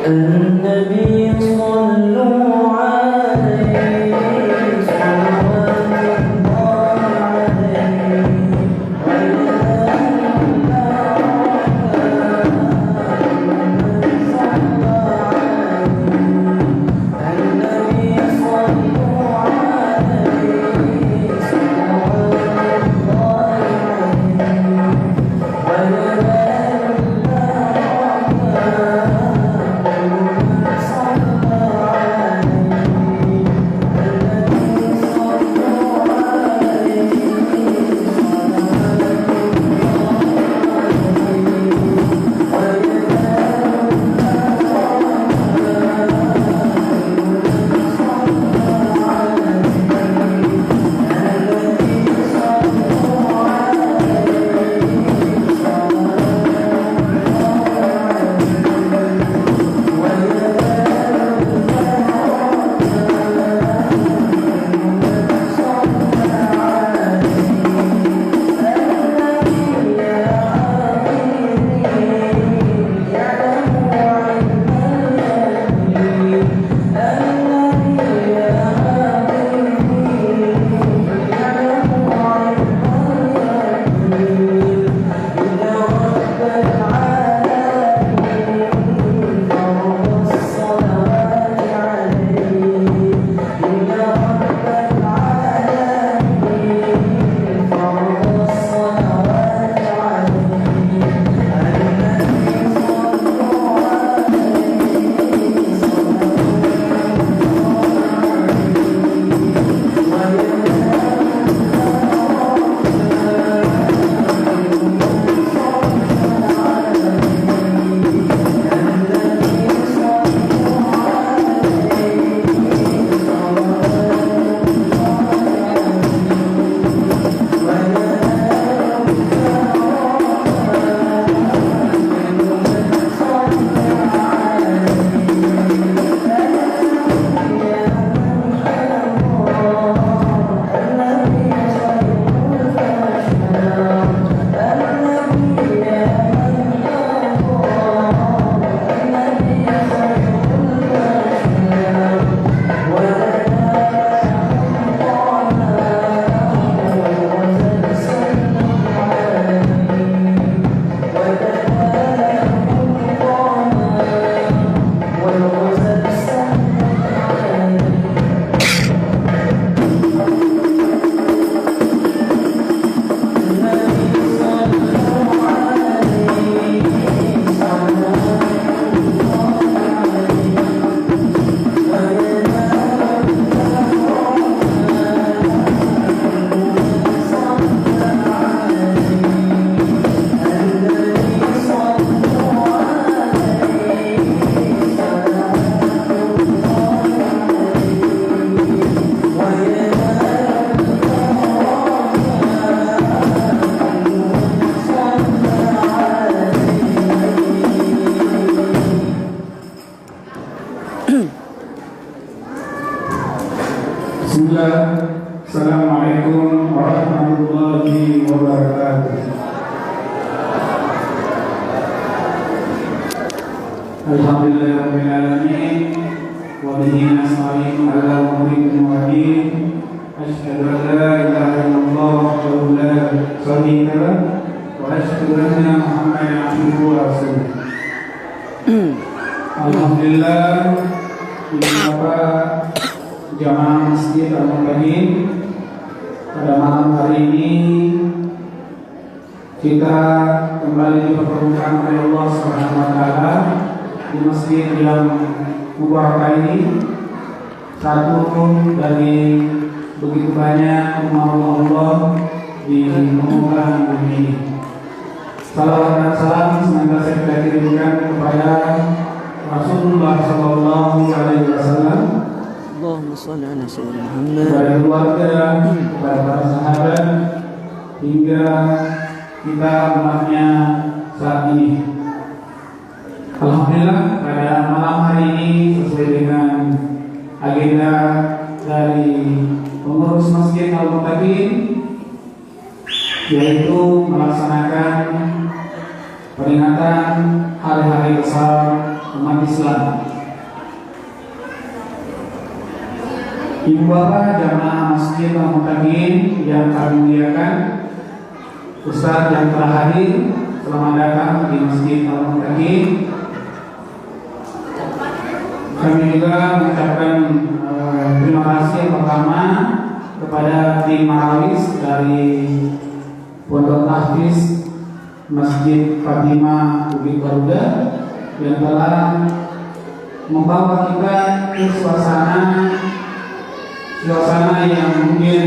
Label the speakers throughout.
Speaker 1: النبي صلوا عليه صلوات الله عليه
Speaker 2: Assalamualaikum warahmatullahi wabarakatuh. Alhamdulillahirabbil alamin wa bihi nasta'in ala umuri din. Asyhadu an la ilaha illallah wahdahu la syarika lah wa asyhadu anna Muhammadan abduhu wa rasuluh. Alhamdulillah, beberapa jamaah masjid Al-Muqaddim, pada malam hari ini kita kembali dipertemukan oleh Allah Subhanahu wa taala di masjid yang mubarak ini, satu dari begitu banyak umat Allah di muka bumi ini. Salawat dan salam senantiasa kita kirimkan kepada Rasulullah Sallallahu Alaihi Wasallam,
Speaker 1: Allahumma shalli ala sayyidina Muhammad,
Speaker 2: kepada keluarga, kepada para sahabat, hingga kita umatnya saat ini. Alhamdulillah, pada malam hari ini sesuai dengan agenda dari pengurus Masjid Al-Muqaddim, yaitu melaksanakan peringatan hari-hari besar umat Islam. Ibu bapak jamaah Masjid Al-Muttaqin yang kami muliakan, Ustaz yang telah hadir, selamat datang di Masjid Al-Muttaqin. Kami juga mengucapkan terima kasih pertama kepada tim Marawis dari Pondok Hafiz Masjid Fatimah Bukit Garuda yang telah membawa kita ke suasana yang mungkin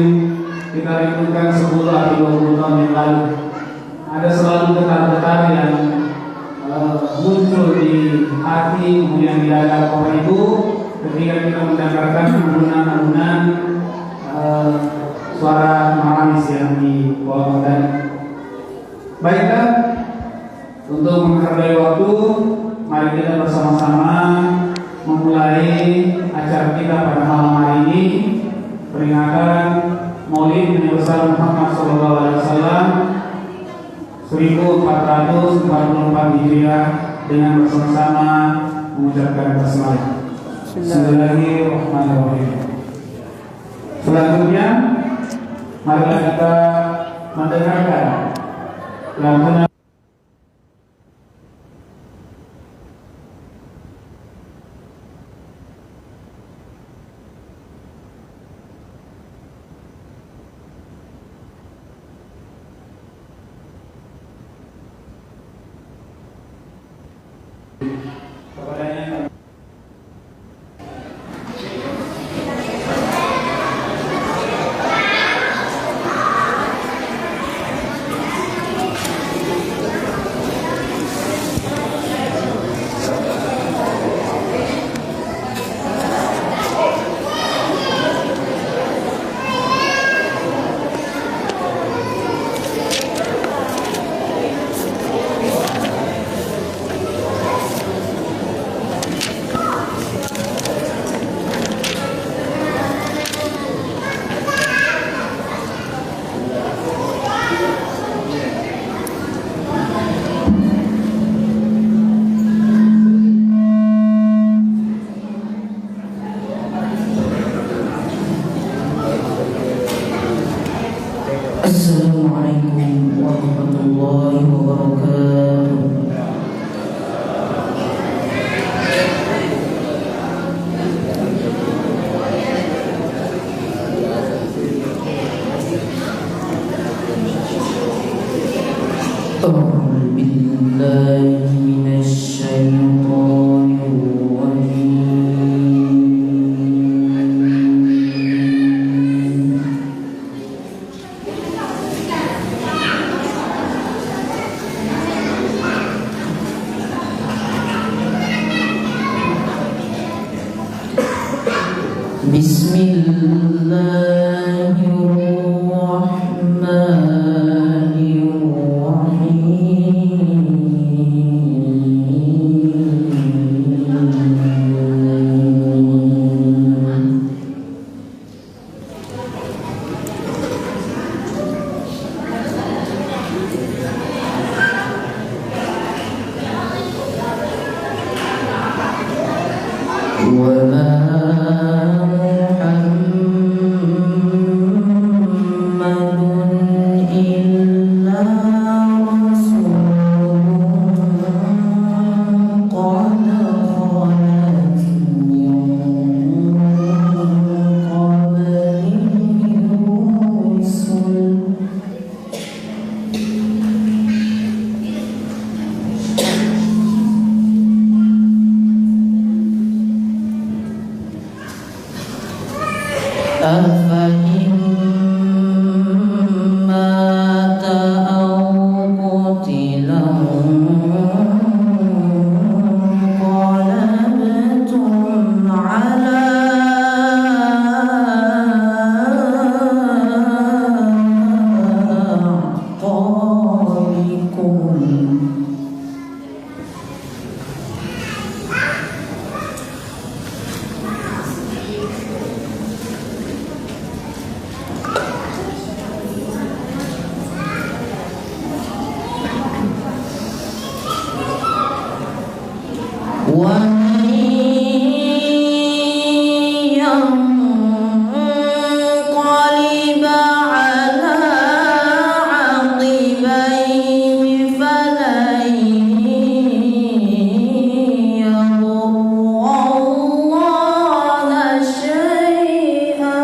Speaker 2: kita rindukan 10 atau 20 tahun yang lalu. Ada selalu getar-getar yang muncul di hati, kemudian di dada orang itu ketika kita mendengarkan alunan-alunan suara Marawis yang dibawakan tadi. Baiklah, untuk menghargai waktu, mari kita bersama-sama memulai acara kita pada malam hari ini, peringatan Maulid Nabi besar Muhammad SAW 1444 Hijriah dengan bersama-sama mengucapkan basmalah. Bismillahirrahmanirrahim. Selanjutnya, marilah kita mendengarkan lantunan
Speaker 1: Assalamualaikum warahmatullahi wabarakatuh. A'udzu billahi minasy syaithanir rajim. ينقلب على عقبيه فلن يضر الله شيئا.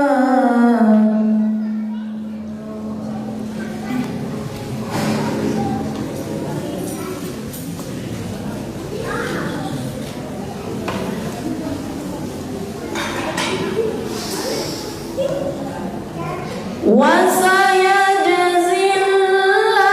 Speaker 1: وسيجزي الله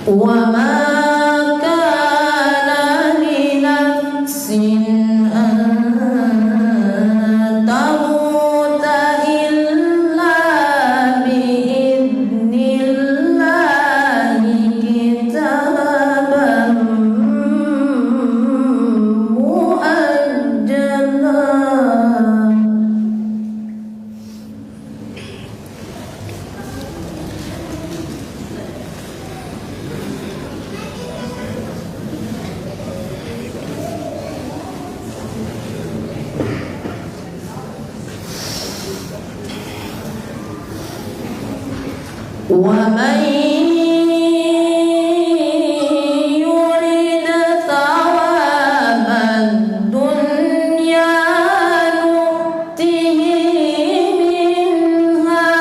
Speaker 1: وما كان لنفس أن تموت إلا بإذن الله كتابا مؤجلا. ومن يرد ثواب الدنيا نؤته منها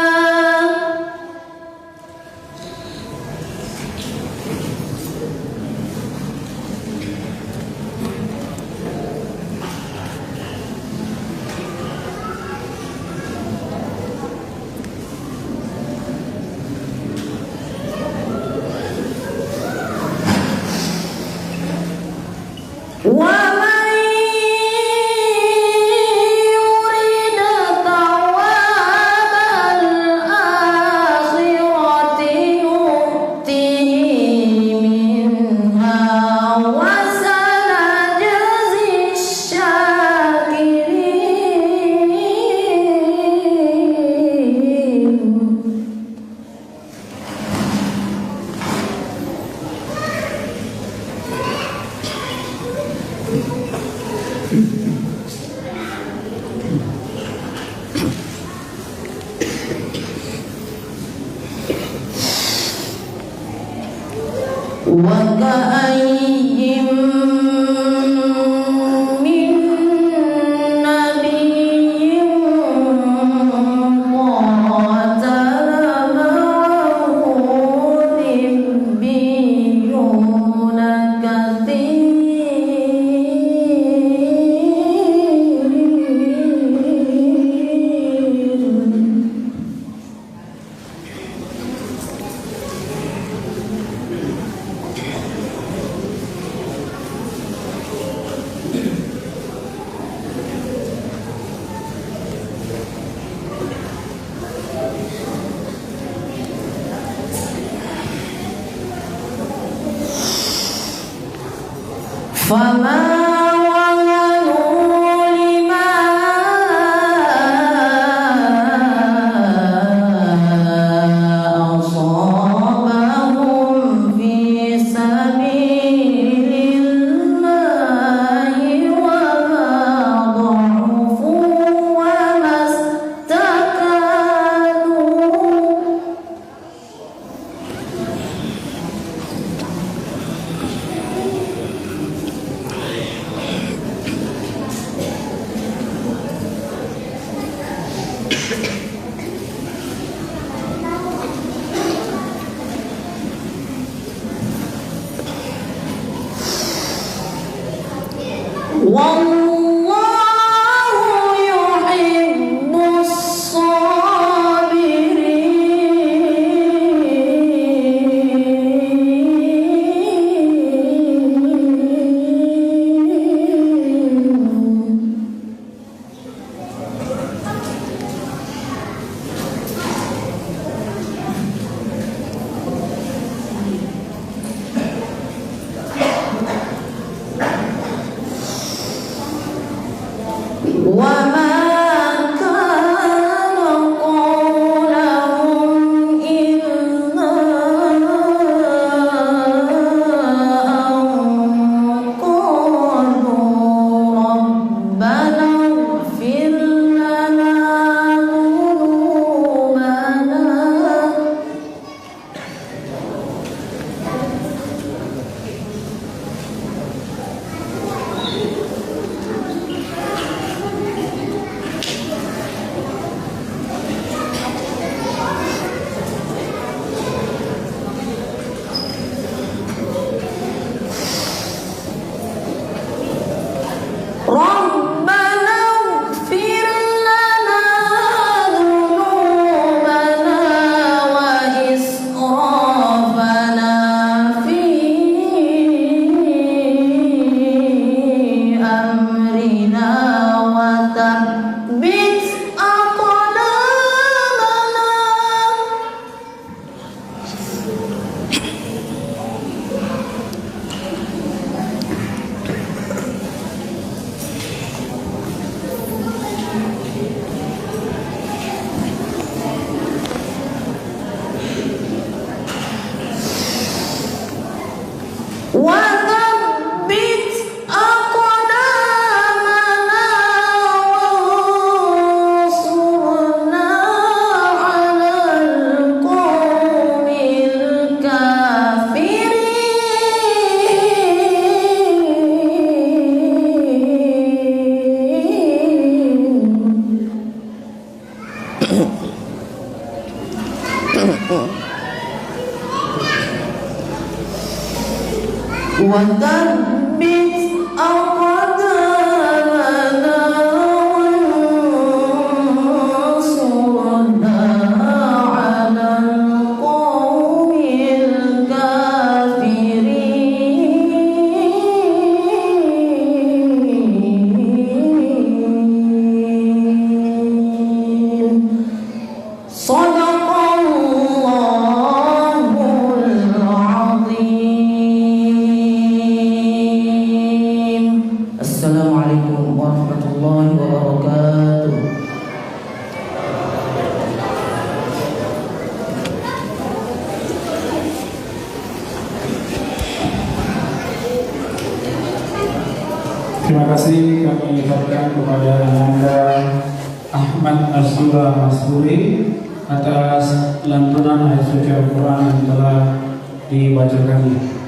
Speaker 1: ومن يرد ثواب الآخرة نؤته منها وسنجزي الشاكرين. وكأي من نبي قاتل معه ربيون فما وهنوا لما أصابهم في سبيل الله وما ضعفوا وما استكانوا. والله يحب الصابرين. وثبت أقدامنا وانصرنا على القوم الكافرين. صدق الله العظيم. السلام عليكم ورحمة الله وبركاته.
Speaker 2: Terima kasih kami ucapkan kepada Anda Ahmad Nasrullah Masburi atas lantunan ayat suci Al-Quran yang telah dibacakannya.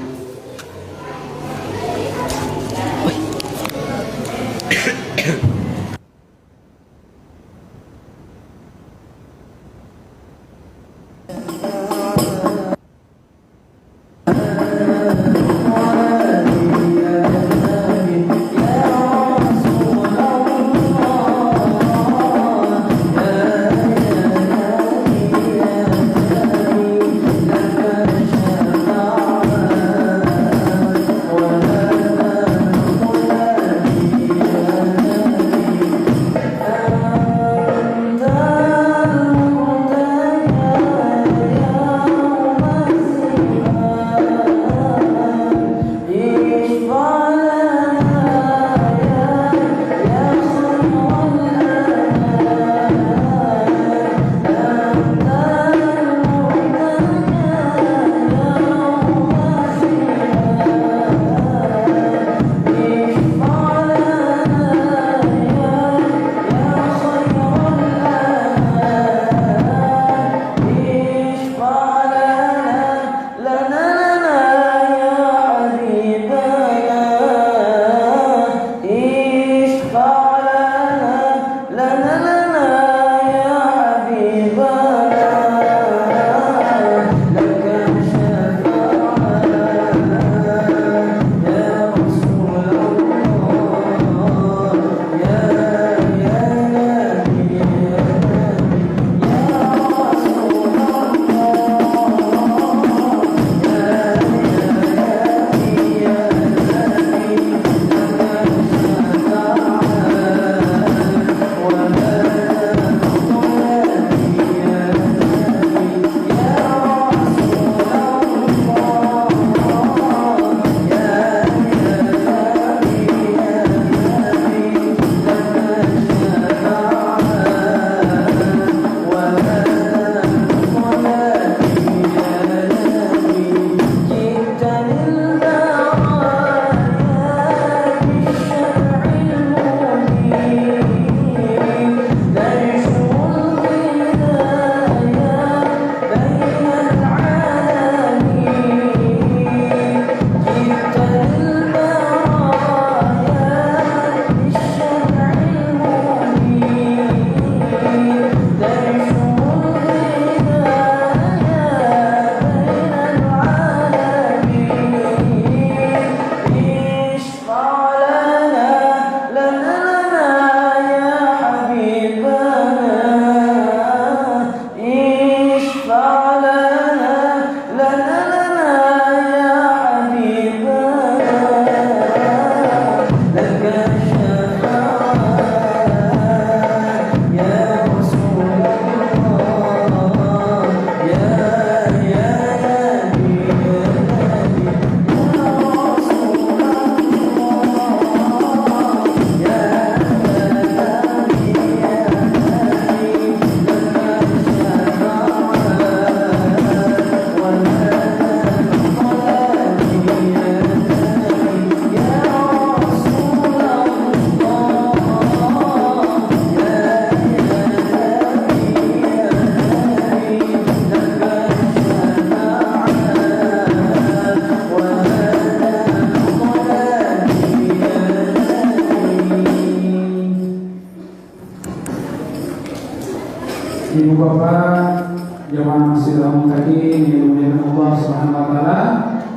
Speaker 2: Ibu bapak jemaah Masjid Al-Muttaqin yang dimuliakan Allah Subhanahu wa taala,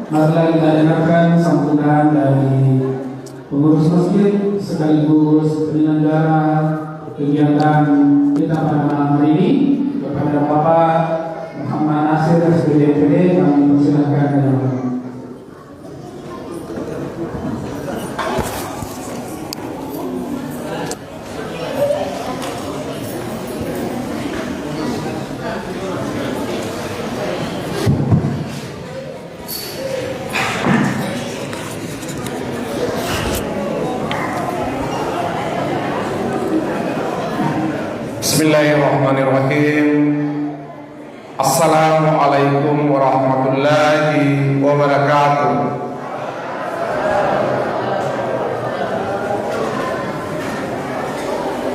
Speaker 2: marilah kita dengarkan sambutan pengurus masjid sekaligus penyelenggara kegiatan kita pada malam hari ini, kepada Bapak Muhammad Nasir SPDPD, kami persilahkan dalam
Speaker 3: Bismillahirrahmanirrahim. Assalamualaikum warahmatullahi wabarakatuh.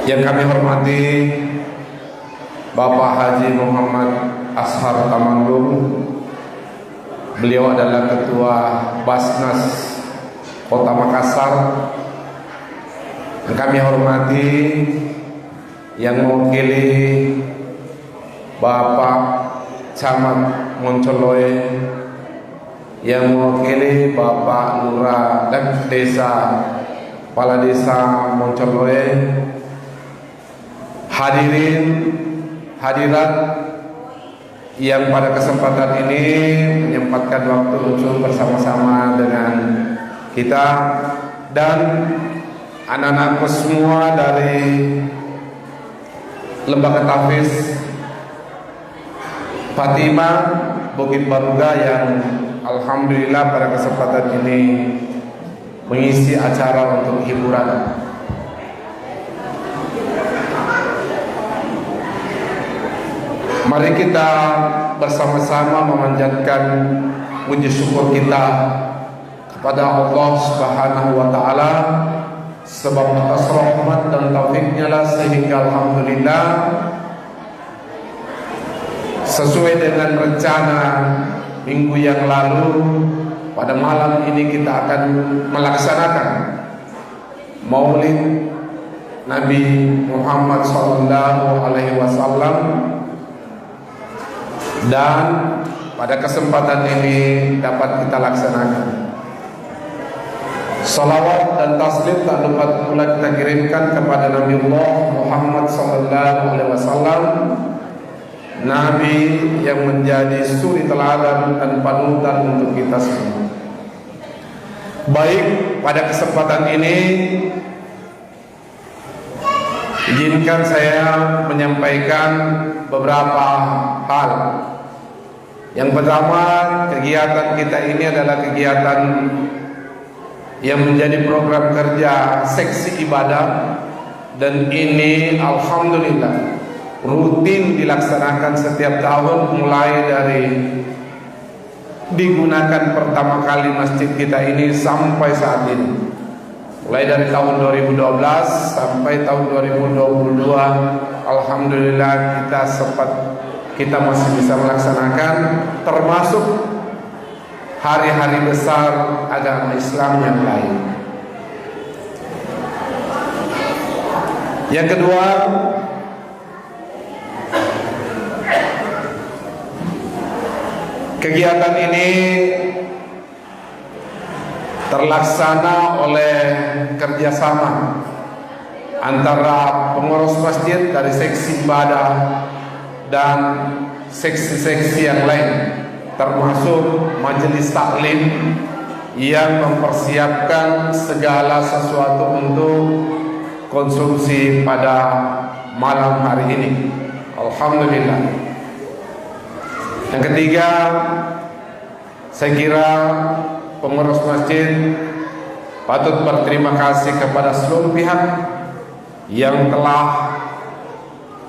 Speaker 3: Yang kami hormati Bapak Haji Muhammad Ashar Tamanggung. Beliau adalah Ketua Basnas Kota Makassar. Yang kami hormati yang mewakili Bapak Camat Moncoloe, yang mewakili Bapak Lurah dan Kepala Desa Moncoloe, hadirin hadirat yang pada kesempatan ini menyempatkan waktu untuk bersama-sama dengan kita, dan anak-anakku semua dari Lembaga Tahfiz Fatimah Bukit Baruga yang alhamdulillah pada kesempatan ini mengisi acara untuk hiburan. Mari kita bersama-sama memanjatkan puji syukur kita kepada Allah Subhanahu wa taala, sebab atas rahmat dan taufiknya lah sehingga alhamdulillah sesuai dengan rencana minggu yang lalu, pada malam ini kita akan melaksanakan Maulid Nabi Muhammad SAW, dan pada kesempatan ini dapat kita laksanakan salawat dan taslim tak lupa pula kita kirimkan kepada Nabiullah Muhammad SAW, Nabi yang menjadi suri teladan dan panutan untuk kita semua. Baik, pada kesempatan ini izinkan saya menyampaikan beberapa hal. Yang pertama, kegiatan kita ini adalah kegiatan yang menjadi program kerja seksi ibadah, dan ini alhamdulillah rutin dilaksanakan setiap tahun, mulai dari digunakan pertama kali masjid kita ini sampai saat ini. Mulai dari tahun 2012 sampai tahun 2022, alhamdulillah kita masih bisa melaksanakan, termasuk hari-hari besar agama Islam yang lain. Yang kedua, kegiatan ini terlaksana oleh kerjasama antara pengurus masjid dari seksi ibadah dan seksi-seksi yang lain, termasuk majelis taklim yang mempersiapkan segala sesuatu untuk konsumsi pada malam hari ini. Alhamdulillah. Yang ketiga, saya kira pengurus masjid patut berterima kasih kepada seluruh pihak yang telah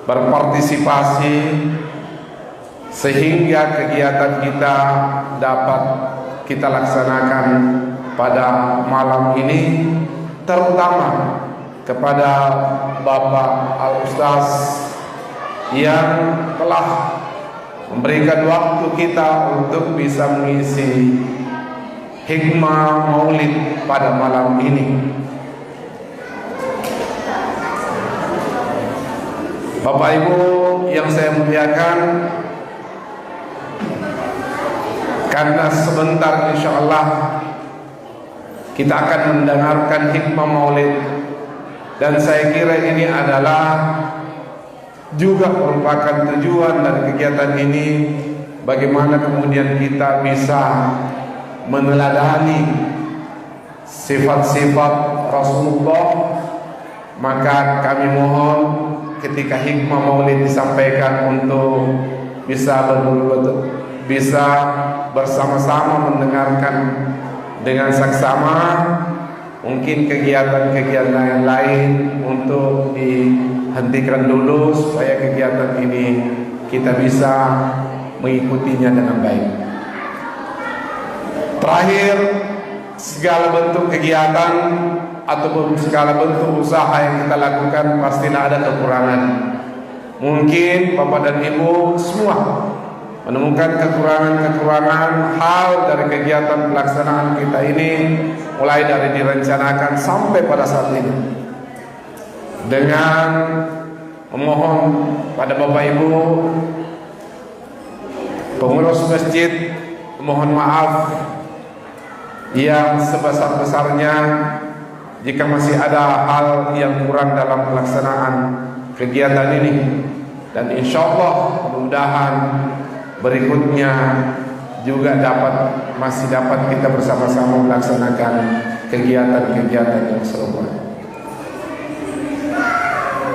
Speaker 3: berpartisipasi sehingga kegiatan kita dapat kita laksanakan pada malam ini, terutama kepada Bapak Al-Ustaz yang telah memberikan waktu kita untuk bisa mengisi hikmah maulid pada malam ini. Bapak Ibu yang saya muliakan, karena sebentar insyaallah kita akan mendengarkan hikmah maulid. Dan saya kira ini adalah juga merupakan tujuan dari kegiatan ini, bagaimana kemudian kita bisa meneladani sifat-sifat Rasulullah. Maka kami mohon ketika hikmah maulid disampaikan untuk bisa bisa bersama-sama mendengarkan dengan saksama. Mungkin kegiatan-kegiatan yang lain untuk dihentikan dulu supaya kegiatan ini kita bisa mengikutinya dengan baik. Terakhir, segala bentuk kegiatan ataupun segala bentuk usaha yang kita lakukan pastilah ada kekurangan. Mungkin Bapak dan Ibu semua menemukan kekurangan-kekurangan hal dari kegiatan pelaksanaan kita ini, mulai dari direncanakan sampai pada saat ini. Dengan memohon pada Bapak Ibu pengurus masjid, mohon maaf yang sebesar-besarnya jika masih ada hal yang kurang dalam pelaksanaan kegiatan ini. Dan insya Allah mudah-mudahan berikutnya juga masih dapat kita bersama-sama melaksanakan kegiatan-kegiatan yang serupa.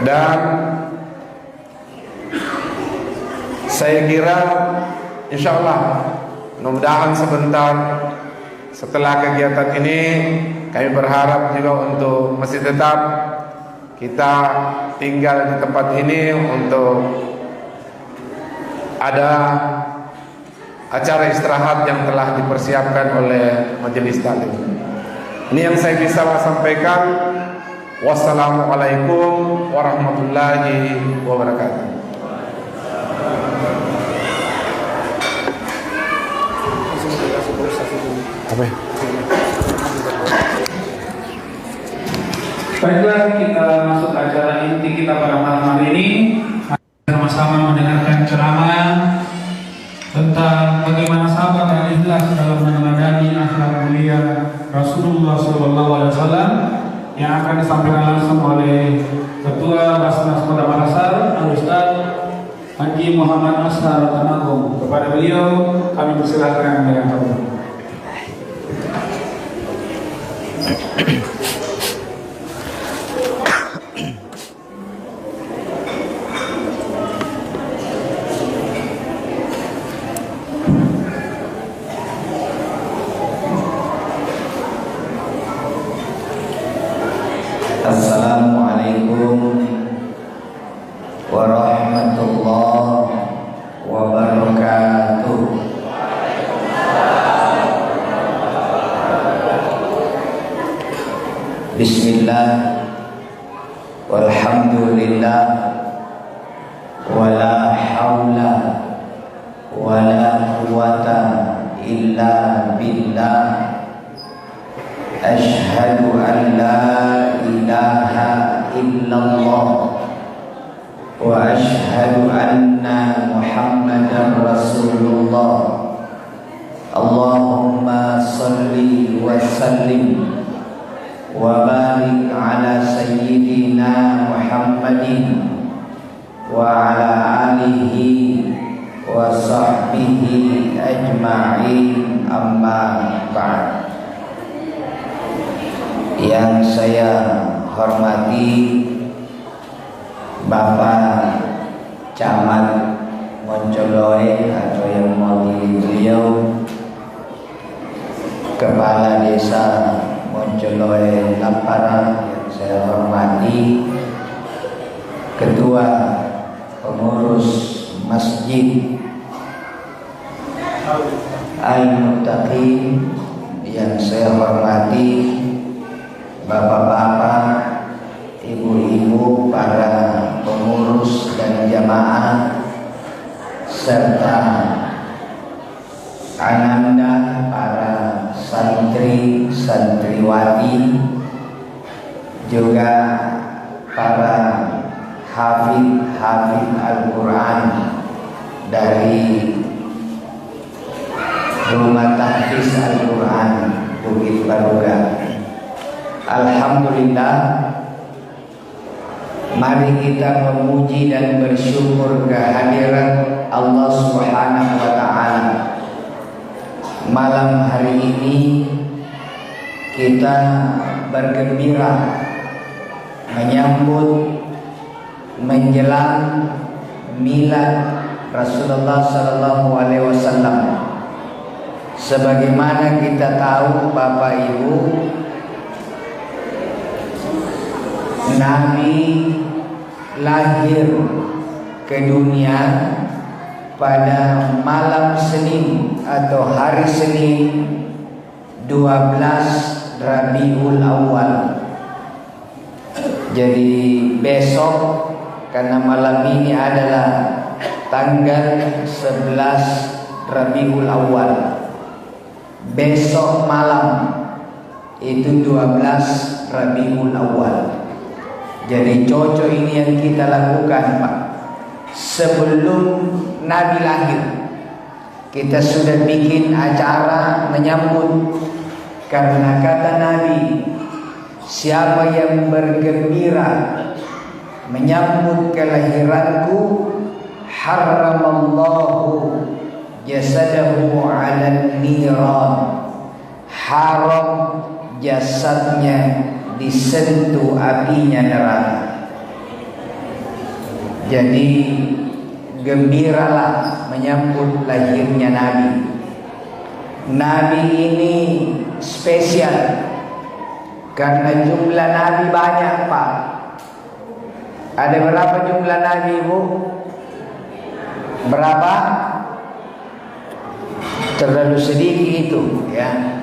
Speaker 3: Dan saya kira insya Allah mudah-mudahan sebentar setelah kegiatan ini kami berharap juga untuk masih tetap kita tinggal di tempat ini untuk ada acara istirahat yang telah dipersiapkan oleh majelis taklim. Ini yang saya bisa sampaikan. Wassalamualaikum warahmatullahi wabarakatuh.
Speaker 2: Baiklah, kita masuk ke acara inti kita pada malam hari ini. Sama-sama mendengarkan ceramah tentang bagaimana sahabat yang ikhlas dalam meneladani akhlak mulia Rasulullah SAW yang akan disampaikan langsung oleh Ketua Basnas Kota Makassar, Al-Ustaz Haji Muhammad Ashar Tanagung. Kepada beliau kami persilahkan dengan hormat.
Speaker 4: Assalamualaikum warahmatullahi wabarakatuh. Bismillah, walhamdulillah, wala hawla wala quwata illa billah. Ashhadu an la ilaha illallah wa ashhadu anna Muhammadan Rasulullah. Allahumma salli wa sallim wa barik ala sayyidina Muhammadin wa ala alihi wa sahbihi ajma'in, amma ba'd. Yang saya hormati Bapak Camat Moncoloe atau yang mewakili beliau, Kepala Desa Moncoloe Lampara yang saya hormati, Ketua Pengurus Masjid Al-Muttaqin yang saya hormati, Bapak-bapak, ibu-ibu, para pengurus dan jamaah, serta ananda para santri santriwati, juga para hafid Al-Quran dari Rumah Tahfiz Al-Quran Bukit Baruga. Alhamdulillah, mari kita memuji dan bersyukur kehadiran Allah Subhanahu wa taala. Malam hari ini kita bergembira menyambut menjelang milad Rasulullah sallallahu alaihi wasallam. Sebagaimana kita tahu Bapak Ibu, Nabi lahir ke dunia pada malam Senin atau hari Senin 12 Rabiul Awal. Jadi besok, karena malam ini adalah tanggal 11 Rabiul Awal, besok malam itu 12 Rabiul Awal. Jadi cocok ini yang kita lakukan, Pak. Sebelum Nabi lahir, kita sudah bikin acara menyambut. Karena kata Nabi, siapa yang bergembira menyambut kelahiranku, haramallahu jasadahu 'alan niran. Haram jasadnya disentuh apinya neraka. Jadi gembiralah menyambut lahirnya Nabi. Nabi ini spesial karena jumlah Nabi banyak, Pak. Ada berapa jumlah Nabi, Ibu? Berapa? Terlalu sedikit itu, ya.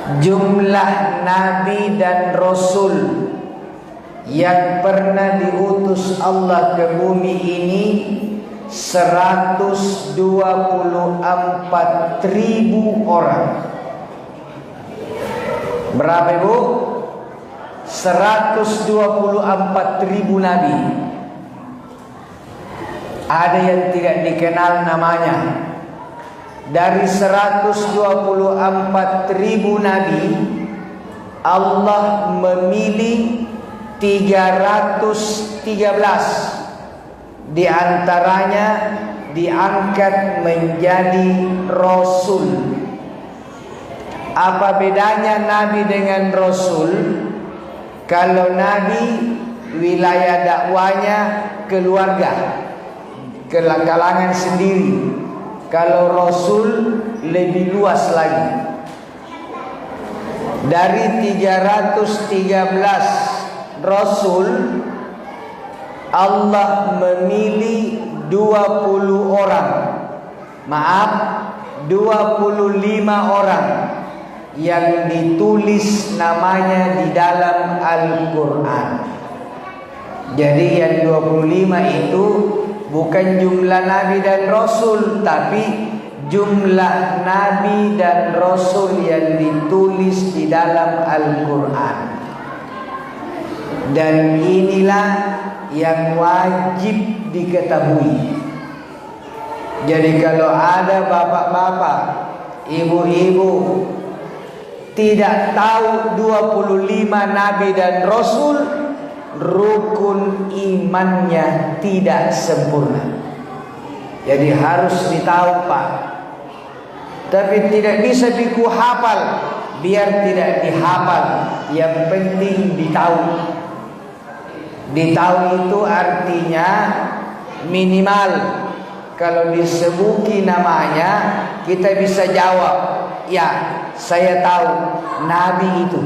Speaker 4: Jumlah Nabi dan Rasul yang pernah diutus Allah ke bumi ini 124.000 orang. Berapa, Ibu? 124.000 Nabi. Ada yang tidak dikenal namanya. Dari 124.000 Nabi, Allah memilih 313. Di antaranya diangkat menjadi Rasul. Apa bedanya Nabi dengan Rasul? Kalau Nabi wilayah dakwanya keluarga, ke kalangan sendiri. Kalau Rasul lebih luas lagi. Dari 313 Rasul, Allah memilih 20 orang. Maaf, 25 orang yang ditulis namanya di dalam Al-Quran. Jadi yang 25 itu bukan jumlah Nabi dan Rasul, tapi jumlah Nabi dan Rasul yang ditulis di dalam Al-Quran. Dan inilah yang wajib diketahui. Jadi kalau ada bapak-bapak, ibu-ibu tidak tahu 25 Nabi dan Rasul, rukun imannya tidak sempurna. Jadi harus ditahu, Pak. Tapi tidak bisa biku hafal, biar tidak dihafal. Yang penting ditahu. Ditahu itu artinya minimal kalau disebuti namanya kita bisa jawab, ya saya tahu Nabi itu.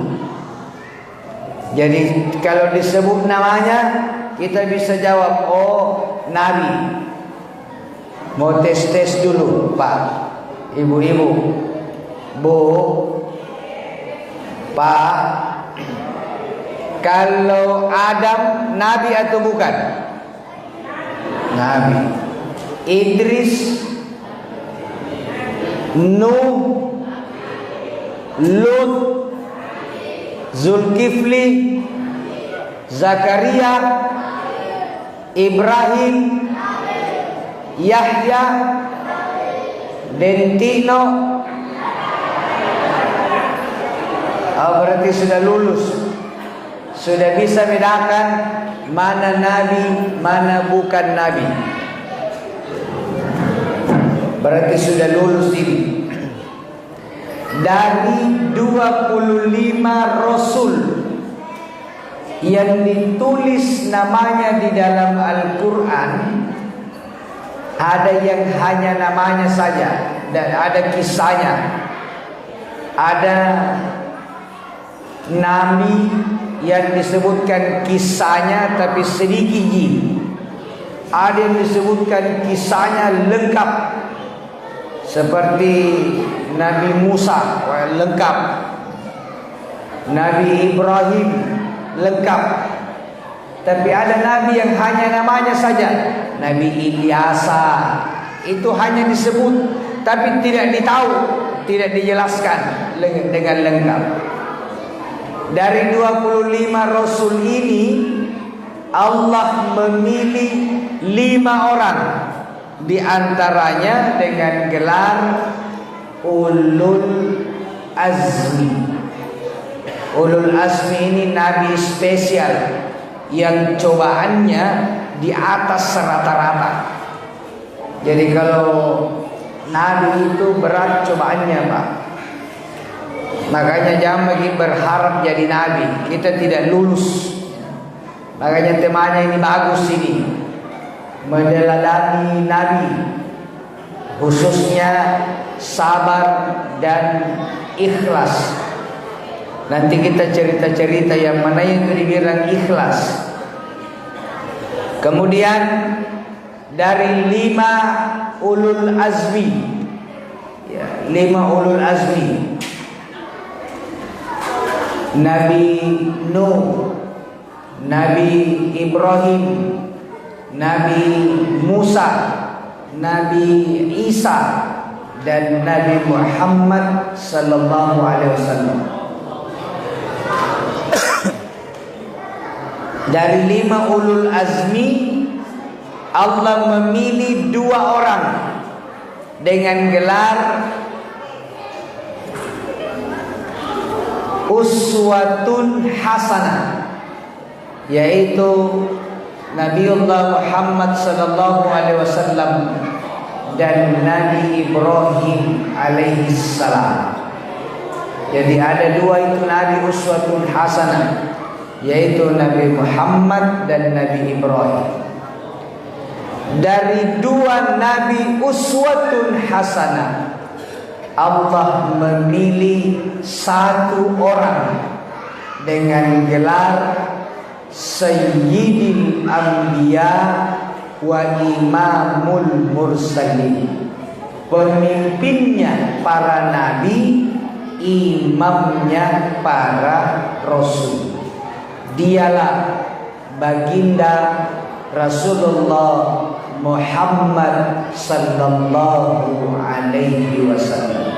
Speaker 4: Jadi kalau disebut namanya kita bisa jawab, oh Nabi. Mau tes dulu, Pak, ibu-ibu, Bu, Pak. Kalau Adam Nabi atau bukan? Nabi. Idris, Nuh, Lut, Zulkifli, Zakaria, Ibrahim, Yahya, Dentino, Berarti sudah lulus. Sudah bisa bedakan mana nabi, mana bukan nabi. Berarti sudah lulus ini. Dari 25 rasul yang ditulis namanya di dalam Al-Quran, ada yang hanya namanya saja dan ada kisahnya. Ada nabi yang disebutkan kisahnya tapi sedikit. Ada yang disebutkan kisahnya lengkap, seperti Nabi Musa lengkap, Nabi Ibrahim lengkap. Tapi ada nabi yang hanya namanya saja, Nabi Ilyasa, itu hanya disebut tapi tidak ditahu, tidak dijelaskan dengan lengkap. Dari 25 rasul ini Allah memilih 5 orang, di antaranya dengan gelar Ulul Azmi. Ulul Azmi ini nabi spesial yang cobaannya di atas rata-rata. Jadi kalau nabi itu berat cobaannya, Pak. Makanya jangan bagi berharap jadi nabi, kita tidak lulus. Makanya temanya ini bagus ini, meneladani nabi, khususnya sabar dan ikhlas. Nanti kita cerita-cerita yang mana yang dibilang ikhlas. Kemudian dari 5 ulul azmi, ya, 5 ulul azmi, Nabi Nuh, Nabi Ibrahim, Nabi Musa, Nabi Isa, dan Nabi Muhammad sallallahu alaihi wasallam. Dari 5 ulul azmi, Allah memilih 2 orang dengan gelar uswatun hasanah, yaitu Nabiullah Muhammad sallallahu alaihi wasallam dan Nabi Ibrahim alaihi salam. Jadi ada 2 itu nabi uswatun hasanah, yaitu Nabi Muhammad dan Nabi Ibrahim. Dari 2 nabi uswatun hasanah, Allah memilih 1 orang dengan gelar Sayyidil Anbiya wa Imamul Mursalin, pemimpinnya para nabi, imamnya para rasul. Dialah baginda Rasulullah Muhammad sallallahu alaihi wasallam.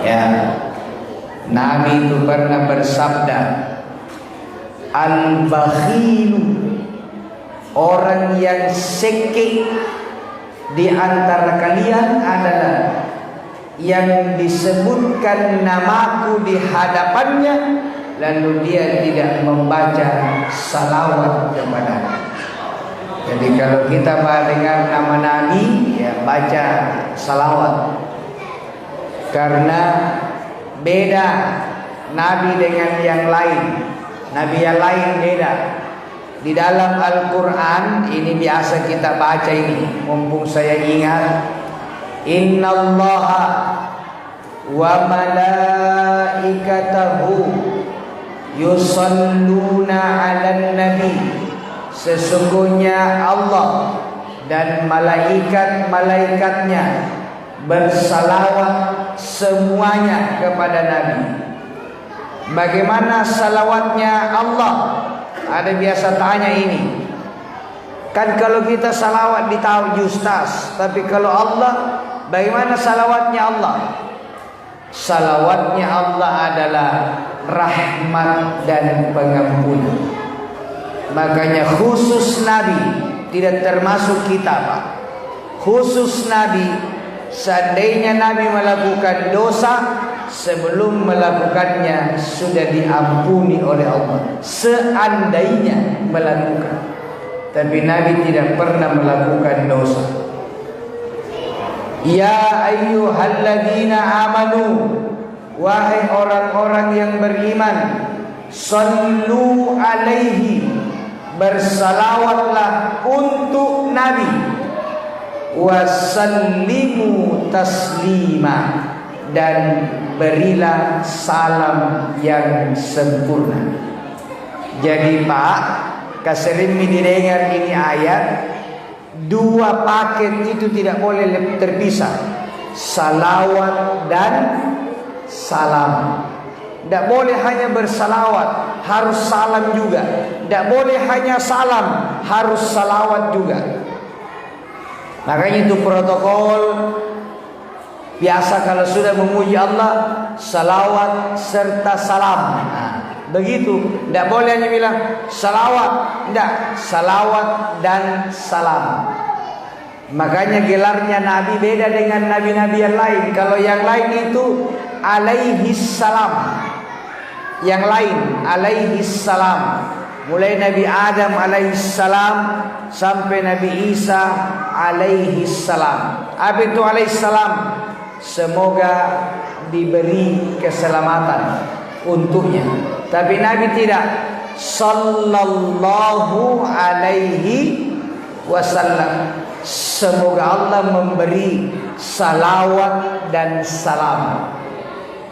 Speaker 4: Ya, Nabi itu pernah bersabda, al-bakhilu, orang yang sekeh di antara kalian adalah yang disebutkan namaku di hadapannya lalu dia tidak membaca salawat kepada. Jadi kalau kita mendengar nama Nabi, ya baca salawat. Karena beda Nabi dengan yang lain. Nabi yang lain beda. Di dalam Al-Quran ini biasa kita baca ini, mumpung saya ingat, innallaha wa malaikatahu yusalluna 'alan nabi, sesungguhnya Allah dan malaikat-malaikatnya bersalawat semuanya kepada Nabi. Bagaimana salawatnya Allah? Ada biasa tanya ini. Kan kalau kita salawat ditahu Ustaz, tapi kalau Allah, bagaimana salawatnya Allah? Salawatnya Allah adalah rahmat dan pengampunan. Makanya khusus Nabi, tidak termasuk kita, Pak. Khusus Nabi seandainya Nabi melakukan dosa, sebelum melakukannya sudah diampuni oleh Allah. Seandainya melakukan, tapi Nabi tidak pernah melakukan dosa. Ya ayyuhalladzina amanu, wahai orang-orang yang beriman, sallu alaihi, bersalawatlah untuk Nabi, wasallimu taslima, dan berilah salam yang sempurna. Jadi Pak, kasering didengar ini ayat, dua paket itu tidak boleh terpisah, salawat dan salam. Tidak boleh hanya bersalawat, harus salam juga. Tidak boleh hanya salam, harus salawat juga. Makanya itu protokol biasa kalau sudah memuji Allah, salawat serta salam. Nah, begitu. Tidak boleh hanya bilang salawat, tidak, salawat dan salam. Makanya gelarnya Nabi beda dengan nabi-nabi yang lain. Kalau yang lain itu alaihi salam, yang lain alaihi salam. Mulai Nabi Adam alaihi salam sampai Nabi Isa alaihi salam. Apa itu alaihi salam? Semoga diberi keselamatan untuknya. Tapi Nabi tidak, sallallahu alaihi wasallam. Semoga Allah memberi salawat dan salam.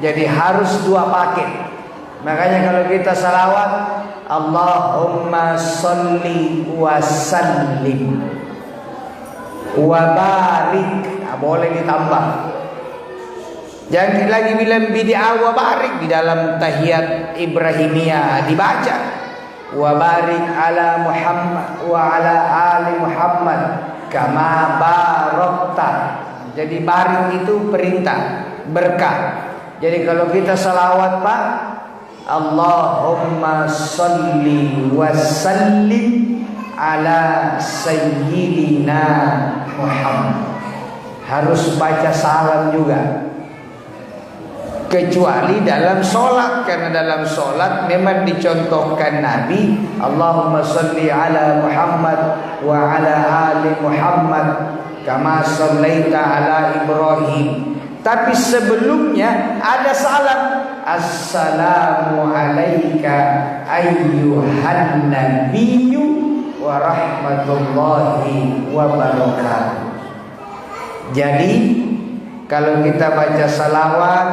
Speaker 4: Jadi harus dua paket. Makanya kalau kita salawat, Allahumma salli wa sallim wa barik. Boleh ditambah. Jangan lagi bilang bid'ah wa barik di dalam tahiyat Ibrahimiyah dibaca. Wa barik ala Muhammad wa ala ali Muhammad kama barakta. Jadi barik itu perintah, berkah. Jadi kalau kita salawat Pak, Allahumma salli wa sallim ala sayyidina Muhammad. Harus baca salam juga. Kecuali dalam solat, karena dalam solat memang dicontohkan Nabi, Allahumma salli ala Muhammad wa ala ali Muhammad kama sallaita ala Ibrahim. Tapi sebelumnya ada salam, assalamu alayka ayyuhan nabiyyu wa rahmatullahi wa barakatuh. Jadi kalau kita baca salawat,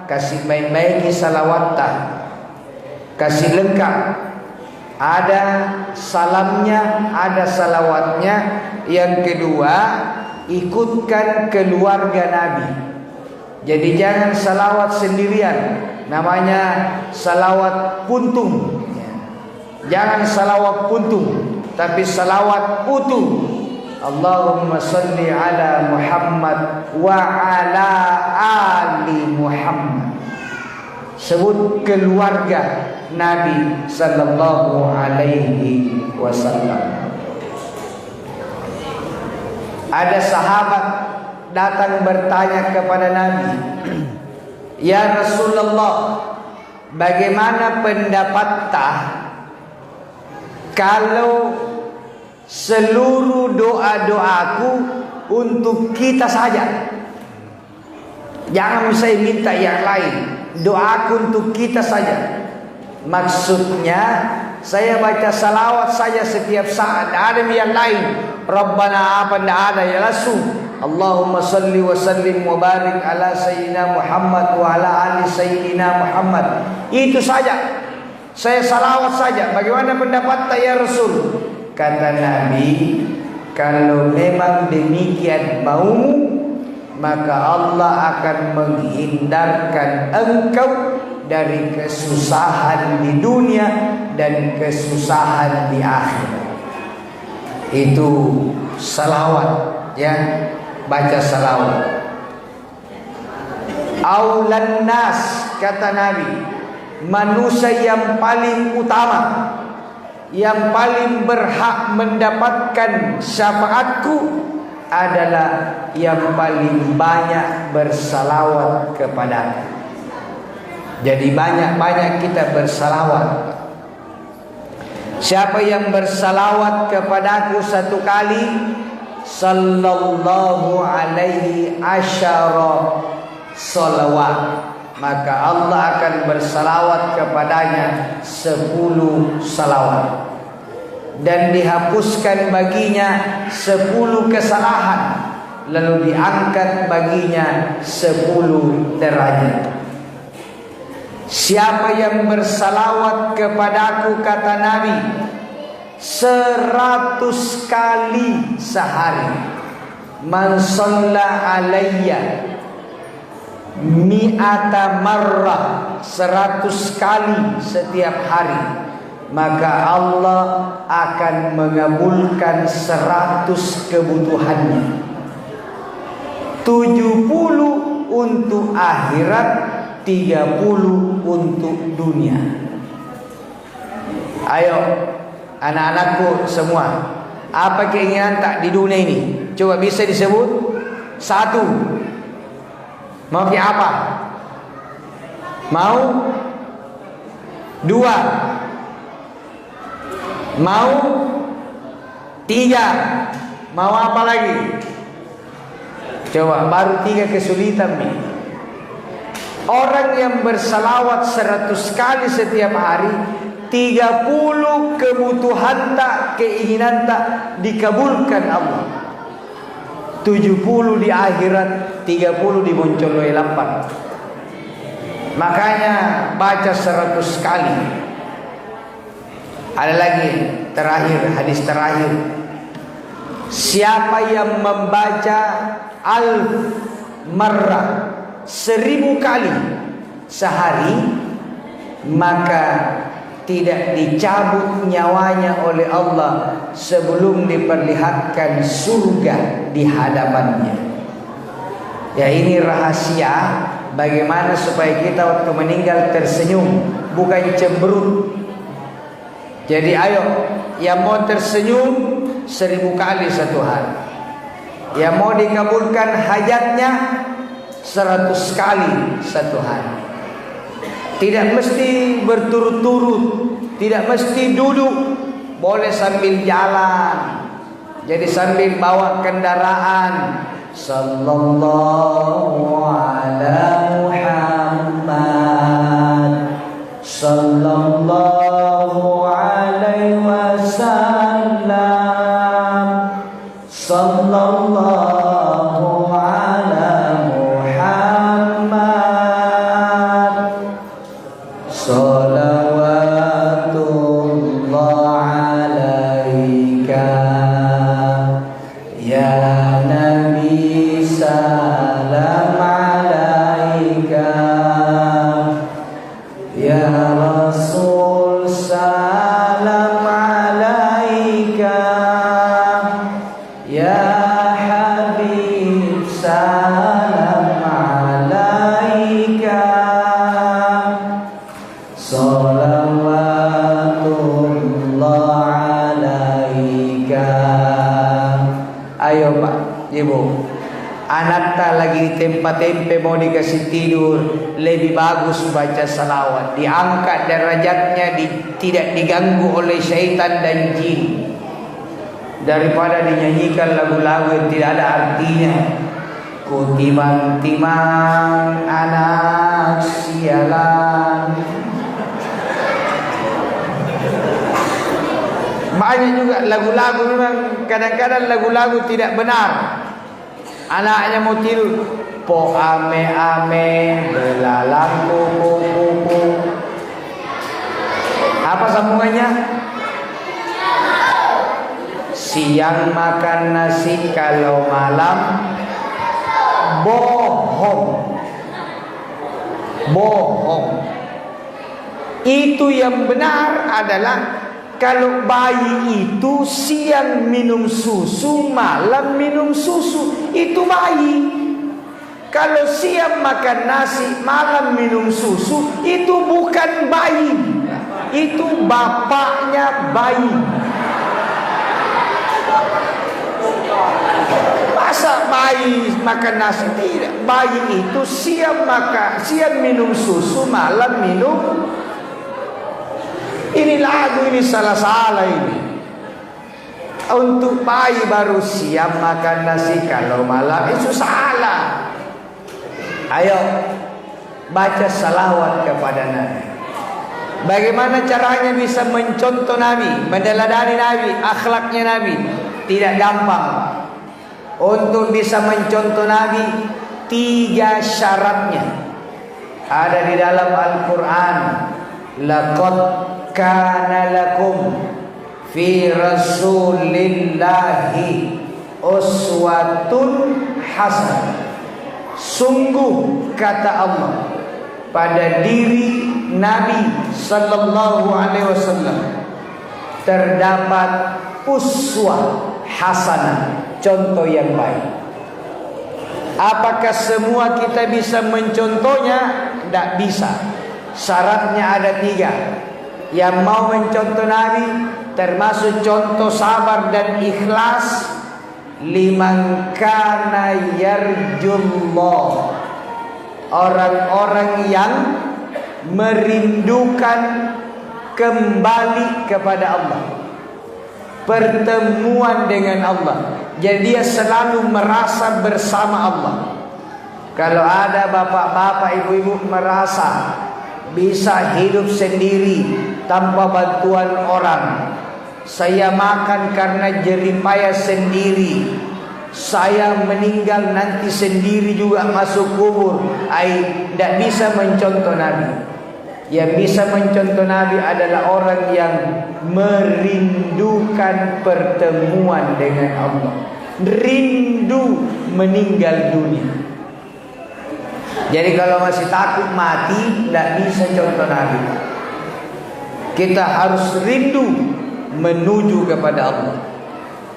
Speaker 4: kasih baik-baiki salawat, kasih lengkap. Ada salamnya, ada salawatnya. Yang kedua, ikutkan keluarga Nabi. Jadi jangan salawat sendirian, namanya salawat puntung. Jangan salawat puntung, tapi salawat utuh. Allahumma salli ala Muhammad wa ala ali Muhammad. Sebut keluarga Nabi sallallahu alaihi wasallam. Ada sahabat datang bertanya kepada Nabi, ya Rasulullah, bagaimana pendapat kalau seluruh doa-doaku untuk kita saja, jangan saya minta yang lain, doaku untuk kita saja. Maksudnya saya baca salawat saja setiap saat, ada yang lain Rabbana apa tidak ada, ya langsung Allahumma salli wa sallim wa barik ala sayyidina Muhammad wa ala ali sayyidina Muhammad. Itu saja, saya salawat saja. Bagaimana pendapat ya Rasul? Kata Nabi, kalau memang demikian maumu, maka Allah akan menghindarkan engkau dari kesusahan di dunia dan kesusahan di akhirat. Itu salawat, ya, baca salawat. Aulan nas, kata Nabi, manusia yang paling utama, yang paling berhak mendapatkan syafaatku adalah yang paling banyak bersalawat kepadaku. Jadi banyak-banyak kita bersalawat. Siapa yang bersalawat kepadaku satu kali, sallallahu alaihi asyara salawat, maka Allah akan bersalawat kepadanya 10 salawat, dan dihapuskan baginya 10 kesalahan, lalu diangkat baginya 10 derajat. Siapa yang bersalawat kepadaku, kata Nabi, 100 kali sehari, man shalla alayya mi'ata marrah, 100 kali setiap hari, maka Allah akan mengabulkan 100 kebutuhannya. 70 untuk akhirat, 30 untuk dunia. Ayo anak-anakku semua, apa keinginan tak di dunia ini? Coba bisa disebut? 1. Mau ke apa? Mau? 2. Mau? 3. Mau apa lagi? Coba, baru 3 kesulitan nih. Orang yang bersalawat 100 kali setiap hari, 30 kebutuhan tak, keinginan tak dikabulkan Allah. 70 di akhirat, 30 di Moncoloi 8. Makanya baca 100 kali. Ada lagi terakhir, hadis terakhir. Siapa yang membaca marrah, 1000 kali sehari, maka tidak dicabut nyawanya oleh Allah sebelum diperlihatkan surga di hadapannya. Ya, ini rahasia bagaimana supaya kita waktu meninggal tersenyum, bukan cemberut. Jadi ayo, yang mau tersenyum 1000 kali satu hari, yang mau dikabulkan hajatnya 100 kali satu hari. Tidak mesti berturut-turut, tidak mesti duduk, boleh sambil jalan. Jadi sambil bawa kendaraan, sallallahu ala Muhammad, sallallahu alaihi wasallam, sallallahu lagi tempat-tempat mau dikasih tidur, lebih bagus baca salawat, diangkat derajatnya, tidak diganggu oleh syaitan dan jin, daripada dinyanyikan lagu-lagu yang tidak ada artinya. Ku timang-timang anak sialan. Banyak juga lagu-lagu, memang kadang-kadang lagu-lagu tidak benar. Anaknya mau tidur, po ame-ame belalang kupu-kupu. Apa sambungannya? Siang makan nasi, kalau malam bohong. Bohong. Itu yang benar adalah kalau bayi itu siang minum susu, malam minum susu, itu bayi. Kalau siang makan nasi, malam minum susu, itu bukan bayi, itu bapaknya bayi. Masa bayi makan nasi? Tidak. Bayi itu siang minum susu, malam minum. Ini lagu ini salah-salah ini. Untuk bayi baru siang makan nasi, kalau malam itu salah. Ayo baca salawat kepada Nabi. Bagaimana caranya bisa mencontoh Nabi, meneladani Nabi, akhlaknya Nabi? Tidak gampang. Untuk bisa mencontoh Nabi, 3 syaratnya ada di dalam Al-Quran. Laqad kana lakum fi rasulillahi uswatun hasanah. Sungguh kata Allah, pada diri Nabi sallallahu alaihi wasallam terdapat uswah hasanah, contoh yang baik. Apakah semua kita bisa mencontohnya? Tidak bisa. Syaratnya ada 3. Yang mau mencontoh Nabi, termasuk contoh sabar dan ikhlas, liman kana yarjullah, orang-orang yang merindukan kembali kepada Allah, pertemuan dengan Allah. Jadi dia selalu merasa bersama Allah. Kalau ada bapak-bapak, ibu-ibu merasa bisa hidup sendiri tanpa bantuan orang, saya makan karena jeripaya sendiri, saya meninggal nanti sendiri juga masuk kubur, tidak bisa mencontoh Nabi. Yang bisa mencontoh Nabi adalah orang yang merindukan pertemuan dengan Allah, rindu meninggal dunia. Jadi kalau masih takut mati, tidak bisa contoh Nabi. Kita harus rindu menuju kepada Allah.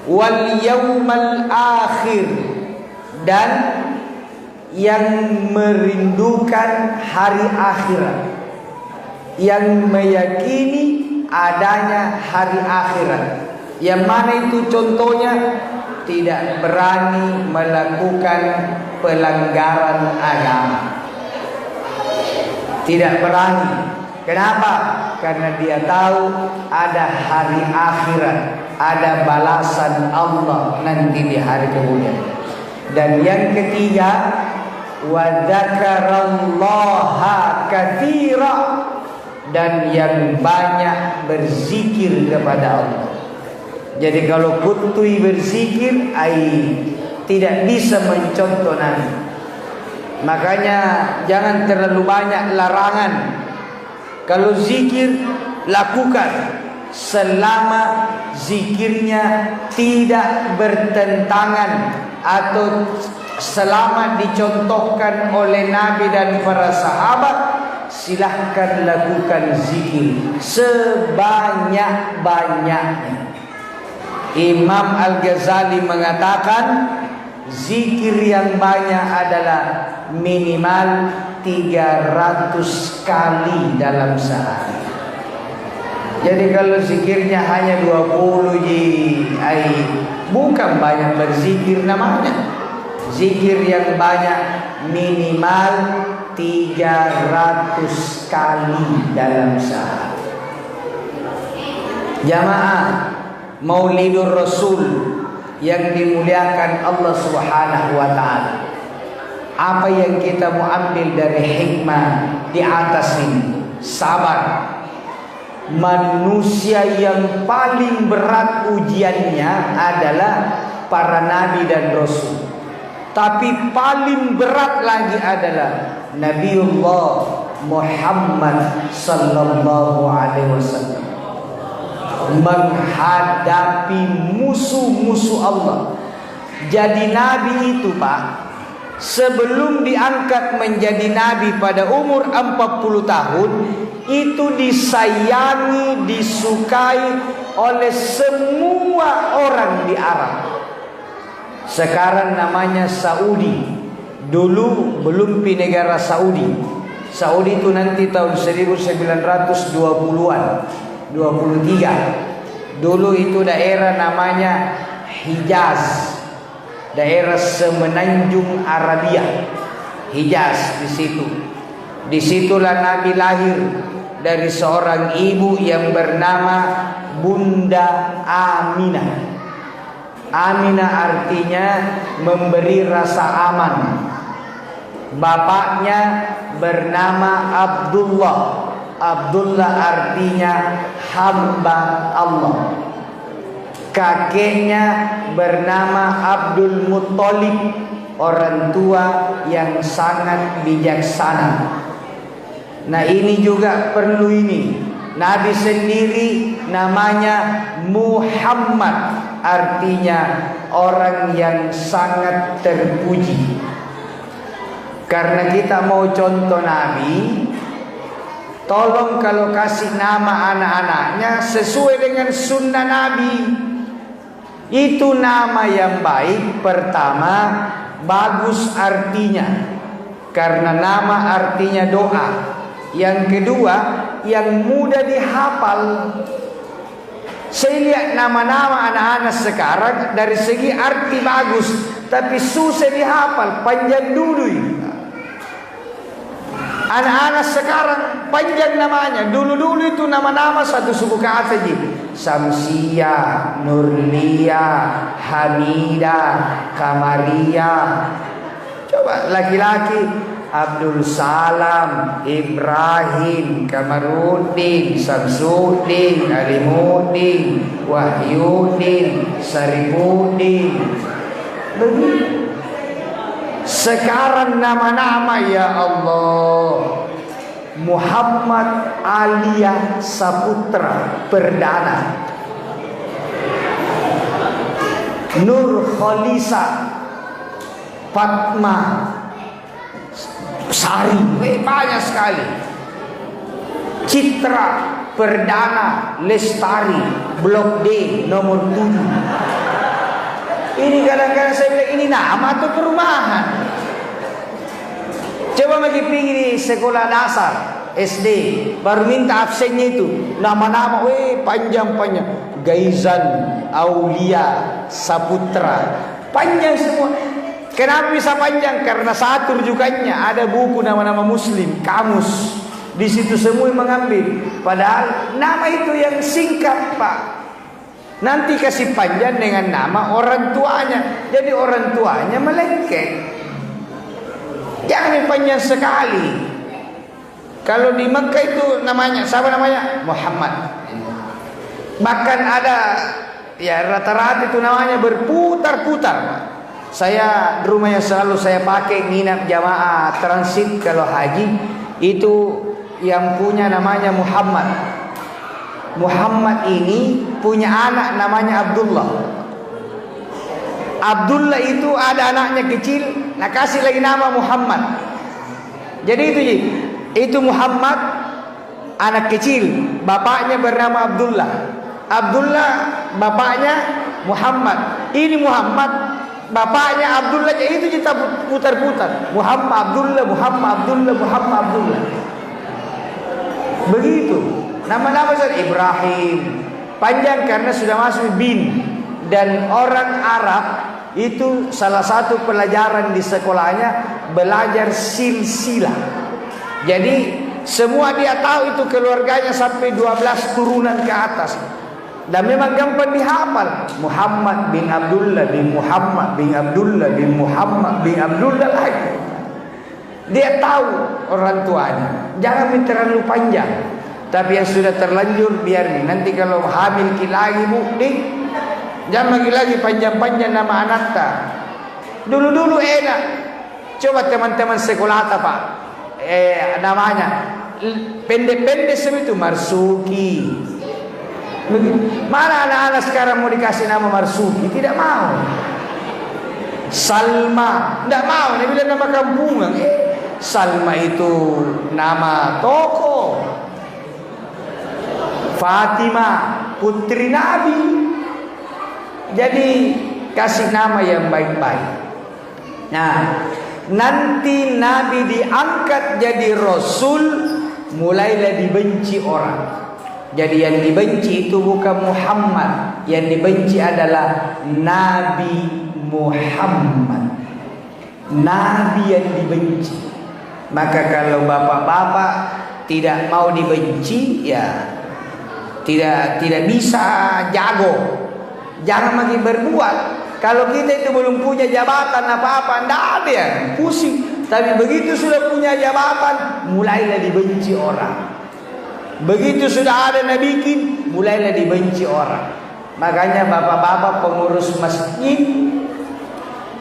Speaker 4: Wal yaumal akhir, dan yang merindukan hari akhirat, yang meyakini adanya hari akhirat. Yang mana itu contohnya? Tidak berani melakukan pelanggaran agama. Tidak berani. Kenapa? Karena dia tahu ada hari akhirat, ada balasan Allah nanti di hari kemudian. Dan yang ketiga, wa dzakarallaha katsira, dan yang banyak berzikir kepada Allah. Jadi kalau kutui berzikir, tidak bisa mencontoh Nabi. Makanya jangan terlalu banyak larangan. Kalau zikir, lakukan selama zikirnya tidak bertentangan atau selama dicontohkan oleh Nabi dan para sahabat. Silahkan lakukan zikir sebanyak-banyaknya. Imam Al-Ghazali mengatakan zikir yang banyak adalah minimal 300 kali dalam sehari. Jadi kalau zikirnya hanya 20 bukan banyak berzikir namanya. Zikir yang banyak minimal 300 kali dalam sehari. Jamaah Maulidur Rasul yang dimuliakan Allah Subhanahu wa taala. Apa yang kita mau ambil dari hikmah di atas ini? Sabar. Manusia yang paling berat ujiannya adalah para nabi dan rasul. Tapi paling berat lagi adalah Nabiullah Muhammad sallallahu alaihi wasallam menghadapi musuh-musuh Allah. Jadi nabi itu, Pak, sebelum diangkat menjadi nabi pada umur 40 tahun, itu disayangi, disukai oleh semua orang di Arab. Sekarang namanya Saudi. Dulu belum negara Saudi. Saudi itu nanti tahun 1920-an, 23. Dulu itu daerah namanya Hijaz. daerah semenanjung Arabia, Hijaz di situ. Disitulah Nabi lahir dari seorang ibu yang bernama Bunda Aminah. Aminah artinya memberi rasa aman. Bapaknya bernama Abdullah. Abdullah artinya hamba Allah. Kakeknya bernama Abdul Muttalib, orang tua yang sangat bijaksana. Nah ini juga perlu ini. Nabi sendiri namanya Muhammad, artinya orang yang sangat terpuji. Karena kita mau contoh Nabi, tolong kalau kasih nama anak-anaknya sesuai dengan sunnah Nabi. Itu nama yang baik. Pertama, bagus artinya, karena nama artinya doa. Yang kedua, yang mudah dihafal. Saya lihat nama-nama anak-anak sekarang dari segi arti bagus, tapi susah dihafal, panjang dulu. Anak-anak sekarang panjang namanya. Dulu-dulu itu nama-nama satu suku kata saja. Samsia, Nurlia, Hamida, Kamaria. Coba laki-laki Abdul Salam, Ibrahim, Kamarudin, Samsudin, Alimuddin, Wahyudin, Saripudin. Begitu. Sekarang nama-nama ya Allah. Muhammad Alia Saputra Perdana, Nur Khalisa Fatma Sari, banyak sekali. Citra Perdana Lestari, Blok D nomor 7. Ini kadang-kadang saya bilang ini nama atau perumahan. Coba lagi pergi di sekolah dasar SD, baru minta absennya itu nama-nama, panjang-panjang. Gaizan Aulia Saputra, panjang semua. Kenapa bisa panjang? Karena satu rujukannya ada buku nama-nama Muslim, kamus. Di situ semua mengambil. Padahal nama itu yang singkat, Pak. Nanti kasih panjang dengan nama orang tuanya. Jadi orang tuanya melengket. Jangan panjang sekali. Kalau di Mekah itu namanya, siapa namanya? Muhammad. Bahkan ada, ya rata-rata itu namanya berputar-putar. Saya rumah yang selalu saya pakai nginap jamaah transit kalau haji, itu yang punya namanya Muhammad. Muhammad ini punya anak namanya Abdullah. Abdullah itu ada anaknya kecil, nah kasih lagi nama Muhammad. Jadi itu Muhammad anak kecil, bapaknya bernama Abdullah. Abdullah bapaknya Muhammad. Ini Muhammad bapaknya Abdullah. Itu kita putar-putar. Muhammad Abdullah, Muhammad Abdullah, Muhammad Abdullah. Begitu. Nama-nama Ibrahim panjang karena sudah masuk bin. Dan orang Arab itu salah satu pelajaran di sekolahnya belajar silsilah. Jadi semua dia tahu itu keluarganya sampai 12 turunan ke atas. Dan memang gampang dihafal. Muhammad bin Abdullah bin Muhammad bin Abdullah bin Muhammad bin Abdullah lagi. Dia tahu orang tuanya. Jangan terlalu panjang. Tapi yang sudah terlanjur biar nanti kalau hamil lagi bukti. Jangan lagi panjang-panjang nama anaknya. Dulu-dulu enak. Coba teman-teman sekolah apa Pak? Namanya pendek-pendek semua itu Marsuki. Mana anak-anak sekarang mau dikasih nama Marsuki? Tidak mau. Salma, tidak mau. Dia bilang nama kampungan. Salma itu nama toko. Fatimah putri Nabi. Jadi kasih nama yang baik-baik. Nah, nanti Nabi diangkat jadi Rasul, mulailah dibenci orang. Jadi yang dibenci itu bukan Muhammad, yang dibenci adalah Nabi Muhammad, Nabi yang dibenci. Maka kalau bapak-bapak tidak mau dibenci, ya tidak bisa jago. Jangan lagi berbuat. Kalau kita itu belum punya jabatan apa-apa, tidak ada yang pusing. Tapi begitu sudah punya jabatan, mulailah dibenci orang. Begitu sudah ada nabikin, mulailah dibenci orang. Makanya bapak-bapak pengurus masjid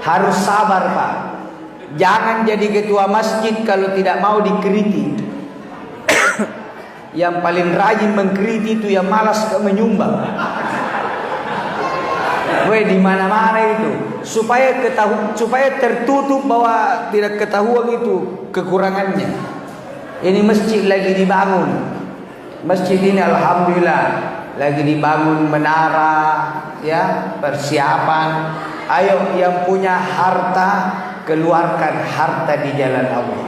Speaker 4: harus sabar, Pak. Jangan jadi ketua masjid kalau tidak mau dikritik. Yang paling rajin mengkritik itu yang malas menyumbang. Di mana-mana itu supaya tertutup bahwa tidak ketahuan itu kekurangannya. Ini masjid lagi dibangun. Masjid ini alhamdulillah lagi dibangun menara, ya, persiapan. Ayo yang punya harta, keluarkan harta di jalan Allah.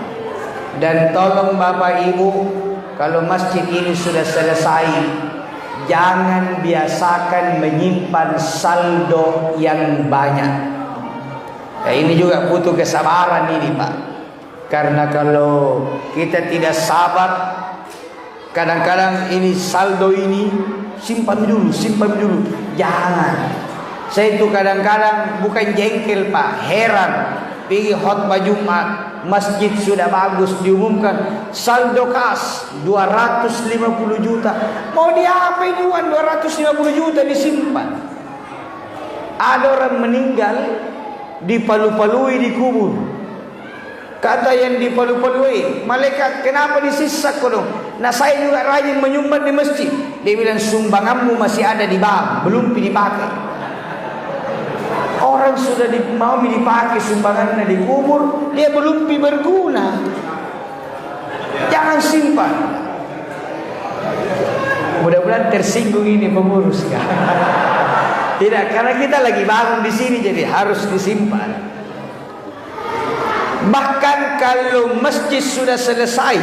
Speaker 4: Dan tolong Bapak Ibu, kalau masjid ini sudah selesai, jangan biasakan menyimpan saldo yang banyak. Ya, ini juga butuh kesabaran ini, Pak. Karena kalau kita tidak sabar, kadang-kadang ini saldo ini simpan dulu. Jangan. Saya itu kadang-kadang bukan jengkel, Pak, heran. Pergi khutbah Jumat, masjid sudah bagus, diumumkan saldo kas 250 juta. Mau diapain uang 250 juta disimpan? Ada orang meninggal dipalu-palui dikubur. Kata yang dipalu-palui, malaikat, kenapa disisa kau dong? Nah, saya juga rajin menyumbang di masjid. Dia bilang, sumbanganmu masih ada di bank, belum dipakai. Orang sudah mau dipakai sumbangannya dikubur, dia belum berguna. Jangan simpan. Mudah-mudahan tersinggung ini pengurus, kan? Tidak, karena kita lagi bangun di sini, jadi harus disimpan. Bahkan kalau masjid sudah selesai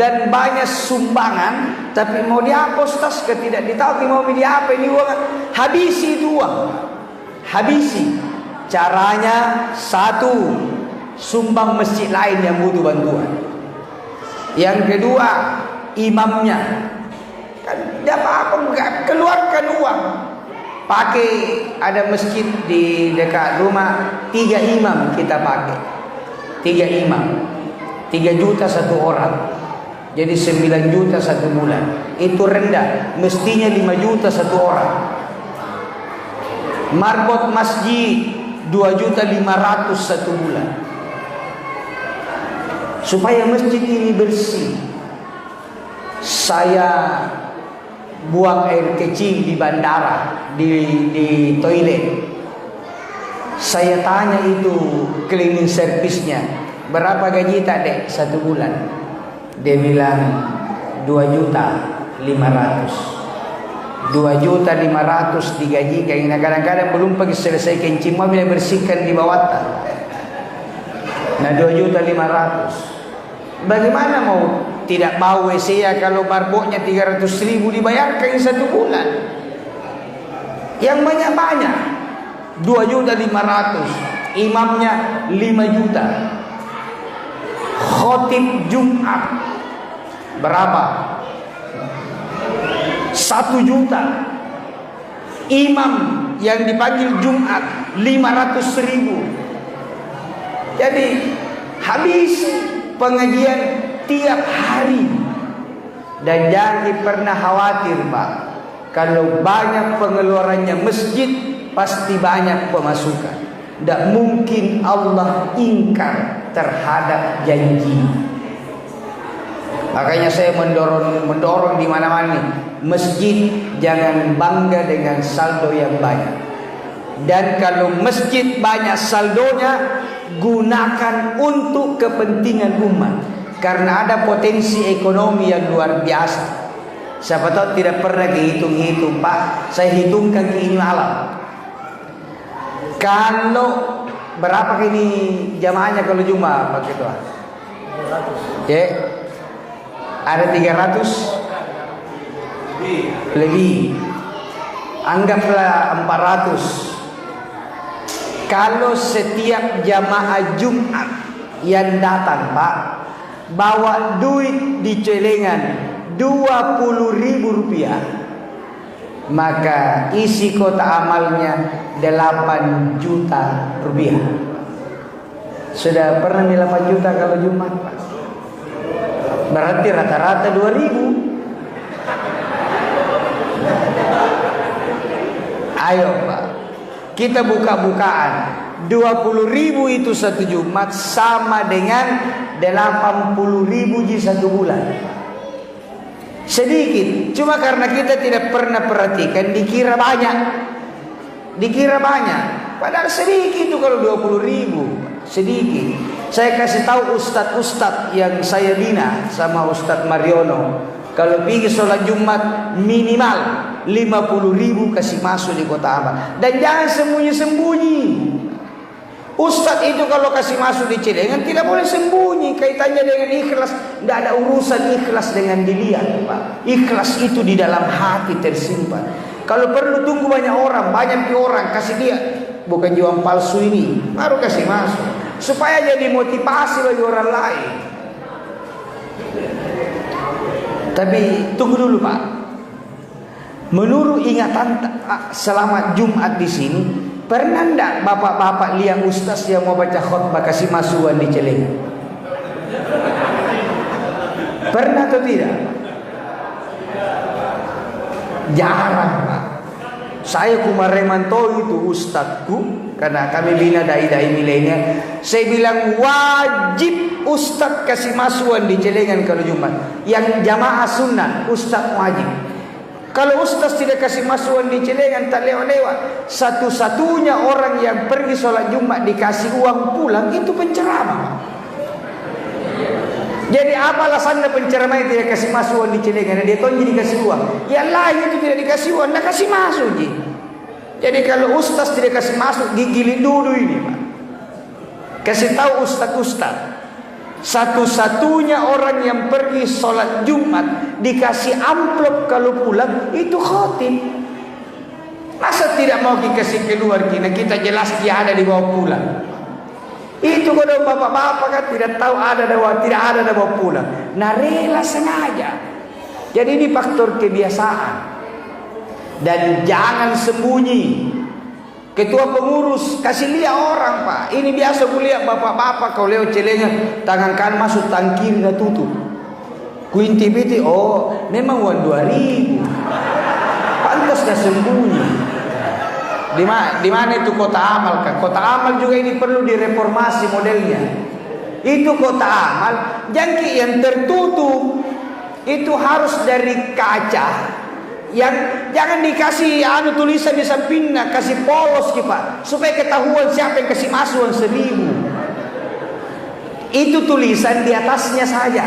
Speaker 4: dan banyak sumbangan, tapi mau dihapus tas, tidak ditahu mau diapa ini uang, habisi itu uang. Habisi. Caranya satu, sumbang masjid lain yang butuh bantuan. Yang kedua, imamnya kan tidak apa-apa, keluarkan uang. Pakai, ada masjid di dekat rumah, 3 imam kita pakai. 3 imam, 3 juta satu orang. Jadi 9 juta satu bulan. Itu rendah, mestinya 5 juta satu orang. Marbot masjid 2.500.000 satu bulan. Supaya masjid ini bersih, saya buang air kecil di bandara, di toilet. Saya tanya itu cleaning service-nya, berapa gaji tak dek satu bulan? Dia bilang 2.500.000. 2.500.000 digaji. Karena kadang-kadang belum pergi selesai kencing mobil bersihkan di bawah. Nah 2.500.000. Bagaimana mau tidak mau WC ya kalau marbotnya 300.000 dibayarkan satu bulan? Yang banyak-banyak 2.500.000. Imamnya 5 juta. Khotib Jumat berapa? 1 juta. Imam yang dipanggil Jumat 500.000. Jadi habis pengajian tiap hari. Dan jangan pernah khawatir, Pak. Kalau banyak pengeluarannya masjid, pasti banyak pemasukan. Tidak mungkin Allah ingkar terhadap janji. Makanya saya mendorong di mana-mana. Masjid jangan bangga dengan saldo yang banyak. Dan kalau masjid banyak saldonya, gunakan untuk kepentingan umat. Karena ada potensi ekonomi yang luar biasa. Siapa tahu tidak pernah dihitung-hitung, Pak. Saya hitungkan ke ini malam. Kalau berapa ini jamaahnya kalau Jumat, Pak Ketua? Ya. Ada 300 lebih. Anggaplah 400. kalau setiap jamaah Jumat yang datang Pak bawa duit di celengan 20.000 rupiah, maka isi kota amalnya 8 juta rupiah. Sudah pernah 8 juta kalau Jumat Pak? Berarti rata-rata 2.000. Ayo Pak, kita buka-bukaan. 20.000 itu satu Jumat sama dengan 80.000 di satu bulan. Sedikit, cuma karena kita tidak pernah perhatikan, dikira banyak. Padahal sedikit itu kalau 20.000, sedikit. Saya kasih tahu ustadz-ustadz yang saya bina sama Ustadz Mariono, kalau pergi sholat Jumat minimal 50.000 kasih masuk di kota amal. Dan jangan sembunyi-sembunyi. Ustadz itu kalau kasih masuk di celengan tidak boleh sembunyi, kaitannya dengan ikhlas. Tidak ada urusan ikhlas dengan dilihat Pak. Ikhlas itu di dalam hati tersimpan. Kalau perlu tunggu banyak orang kasih dia, bukan jual palsu ini, baru kasih masuk, supaya jadi motivasi bagi orang lain. Tapi tunggu dulu Pak. Menurut ingatan selama Jumat di sini, pernah enggak bapak-bapak lihat ustaz yang mau baca khutbah kasih masukan di celengan? Pernah atau tidak? Jarang Pak. Saya Kumaremanto itu ustadku, karena kami bina dai-dai milenial. Saya bilang wajib ustaz kasih masukan di celengan kalau Jumat. Yang jamaah sunnah ustaz wajib. Kalau ustaz tidak kasih masukan di celengan tak lewat-lewat. Satu-satunya orang yang pergi sholat Jumat dikasih uang pulang itu penceramah. Jadi apa alasannya penceramah yang tidak kasih masukan di celengan? Dia tahu jadi kasih uang. Yang lain itu tidak dikasih uang, tidak kasih masuk. Jadi kalau ustaz tidak kasih masuk, gigilin dulu ini Pak. Kasih tahu ustaz-ustaz. Satu-satunya orang yang pergi sholat Jumat dikasih amplop kalau pulang itu khotib. Masa tidak mau dikasih keluar kita jelas dia ada di bawah pulang. Itu kalau bapak-bapak kan tidak tahu tidak ada di bawah pulang. Nah rela sengaja. Jadi ini faktor kebiasaan. Dan jangan sembunyi. Ketua pengurus kasih lihat orang Pak. Ini biasa kulihat bapak-bapak kalau lewat celengan tangan kanan masuk tangan kiri dah tutup. Kuintipiti, oh memang uang 2.000. Pantas dah sembunyi. Di mana itu kota amal kan? Kota amal juga ini perlu direformasi modelnya. Itu kota amal, jangki yang tertutup itu harus dari kaca. Yang jangan dikasih tulisan di sampingnya, kasih polos Pak, supaya ketahuan siapa yang kasih masukan 1.000. Itu tulisan di atasnya saja,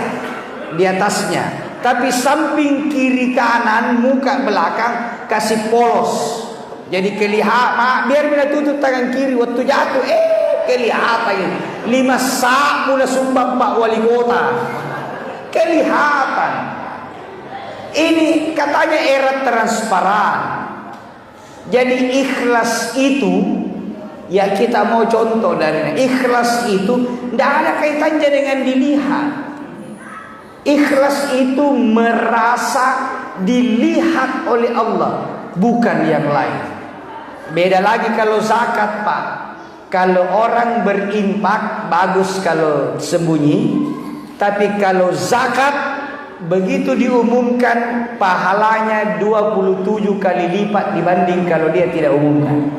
Speaker 4: di atasnya. Tapi samping kiri kanan, muka belakang kasih polos. Jadi kelihatan, biar bila tutup tangan kiri waktu jatuh, kelihatan 5 sak mula sumbang Pak Wali Kota. Kelihatan. Ini katanya era transparan. Jadi ikhlas itu, ya kita mau contoh dari ikhlas itu tidak ada kaitannya dengan dilihat. Ikhlas itu merasa dilihat oleh Allah, bukan yang lain. Beda lagi kalau zakat Pak. Kalau orang berinfak bagus kalau sembunyi, tapi kalau zakat begitu diumumkan pahalanya 27 kali lipat dibanding kalau dia tidak umumkan.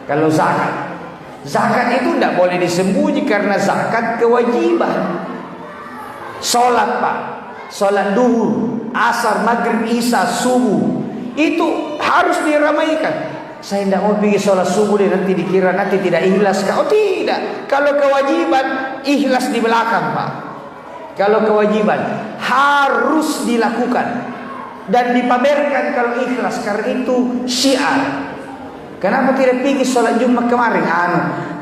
Speaker 4: Kalau zakat itu tidak boleh disembunyi karena zakat kewajiban. Sholat Pak, sholat duhur, asar, maghrib, isya, subuh itu harus diramaikan. Saya tidak mau pergi sholat subuh nanti dikira nanti tidak ikhlas. Oh tidak, kalau kewajiban ikhlas di belakang Pak. Kalau kewajiban harus dilakukan dan dipamerkan kalau ikhlas, karena itu syiar. Kenapa tidak pergi sholat Jumat kemarin?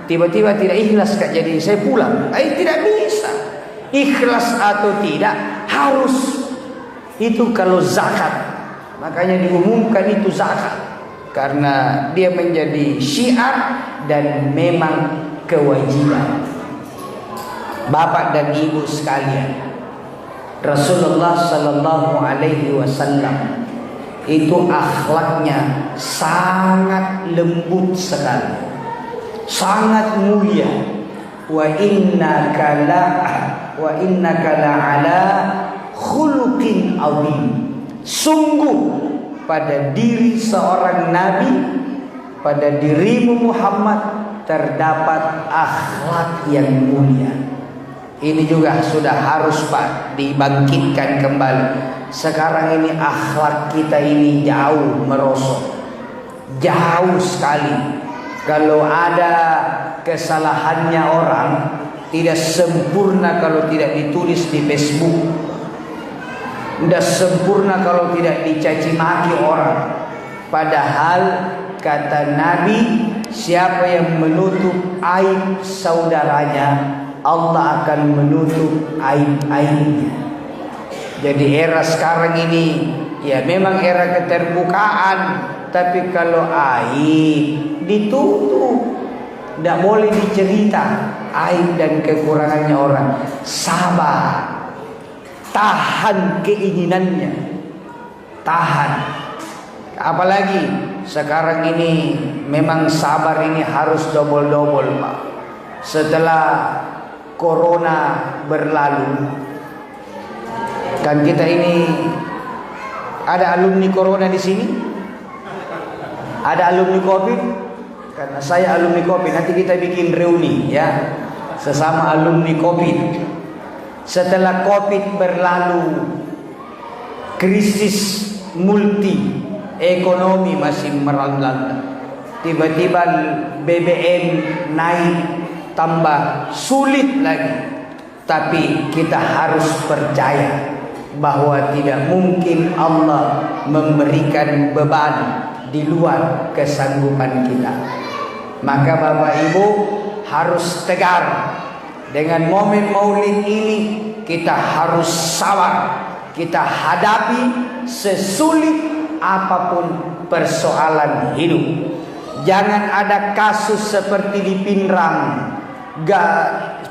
Speaker 4: Tiba-tiba tidak ikhlas Kak, jadi saya pulang. Tidak bisa. Ikhlas atau tidak harus. Itu kalau zakat. Makanya diumumkan itu zakat. karena dia menjadi syiar dan memang kewajiban. Bapak dan ibu sekalian, Rasulullah sallallahu alaihi wasallam itu akhlaknya sangat lembut sekali, sangat mulia. Wa innaka la ala khuluqin azim. Sungguh pada diri seorang nabi, pada dirimu Muhammad terdapat akhlak yang mulia. Ini juga sudah harus Pak dibangkitkan kembali. Sekarang ini akhlak kita ini jauh merosot, jauh sekali. Kalau ada kesalahannya orang, tidak sempurna kalau tidak ditulis di Facebook, tidak sempurna kalau tidak dicaci maki orang. Padahal kata Nabi, siapa yang menutup aib saudaranya, Allah akan menutup aib-aibnya. Jadi era sekarang ini ya memang era keterbukaan, tapi kalau aib ditutup, tidak boleh dicerita aib dan kekurangannya orang. Sabar, tahan keinginannya, tahan. Apalagi sekarang ini memang sabar ini harus double-double Pak. Setelah Corona berlalu, kan kita ini ada alumni Corona di sini, ada alumni Covid. Karena saya alumni Covid, nanti kita bikin reuni ya, sesama alumni Covid. Setelah Covid berlalu, krisis multi ekonomi masih melanda. Tiba-tiba BBM naik, tambah sulit lagi. Tapi kita harus percaya bahwa tidak mungkin Allah memberikan beban di luar kesanggupan kita. Maka Bapak Ibu harus tegar. Dengan momen maulid ini kita harus sabar. Kita hadapi sesulit apapun persoalan hidup. Jangan ada kasus seperti di Pinrang,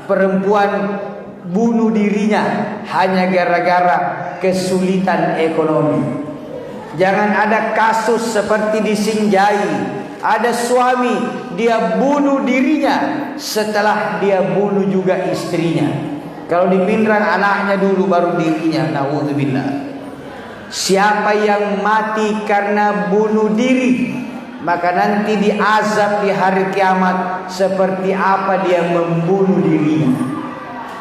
Speaker 4: perempuan bunuh dirinya hanya gara-gara kesulitan ekonomi. Jangan ada kasus seperti di Sinjai, ada suami dia bunuh dirinya setelah dia bunuh juga istrinya. Kalau di Pinrang anaknya dulu baru dirinya. Naudzubillah. Siapa yang mati karena bunuh diri, maka nanti diazab di hari kiamat seperti apa dia membunuh dirinya.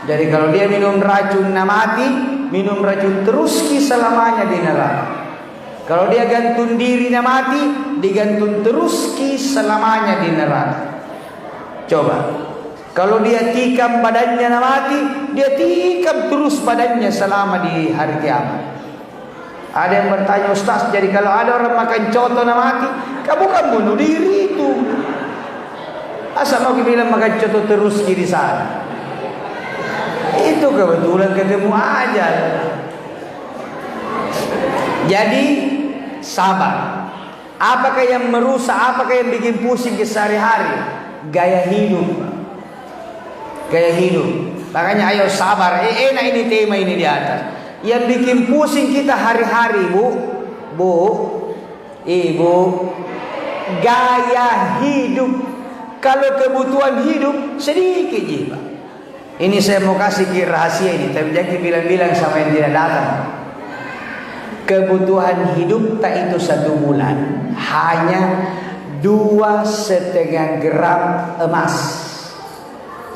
Speaker 4: Jadi kalau dia minum racun mati, minum racun terus selamanya di neraka. Kalau dia gantung dirinya mati, digantung terus selamanya di neraka. Coba, kalau dia tikam badannya mati, dia tikam terus badannya selama di hari kiamat. Ada yang bertanya, Ustaz, jadi kalau ada orang makan coto mati, kamu kan bunuh diri itu. Asal mau bilang makan coto terus di sana. Itu kebetulan ketemu aja. Jadi sabar. Apakah yang merusak, apakah yang bikin pusing ke sehari-hari? Gaya hidup. Gaya hidup. Makanya ayo sabar. Enak ini tema ini di atas. Yang bikin pusing kita hari-hari, Bu, Ibu, gaya hidup. Kalau kebutuhan hidup sedikit Pak. Ini saya mau kasih rahasia ini, tapi jangan bilang-bilang sama yang tidak datang. Kebutuhan hidup tak itu 1 bulan hanya 2,5 gram emas.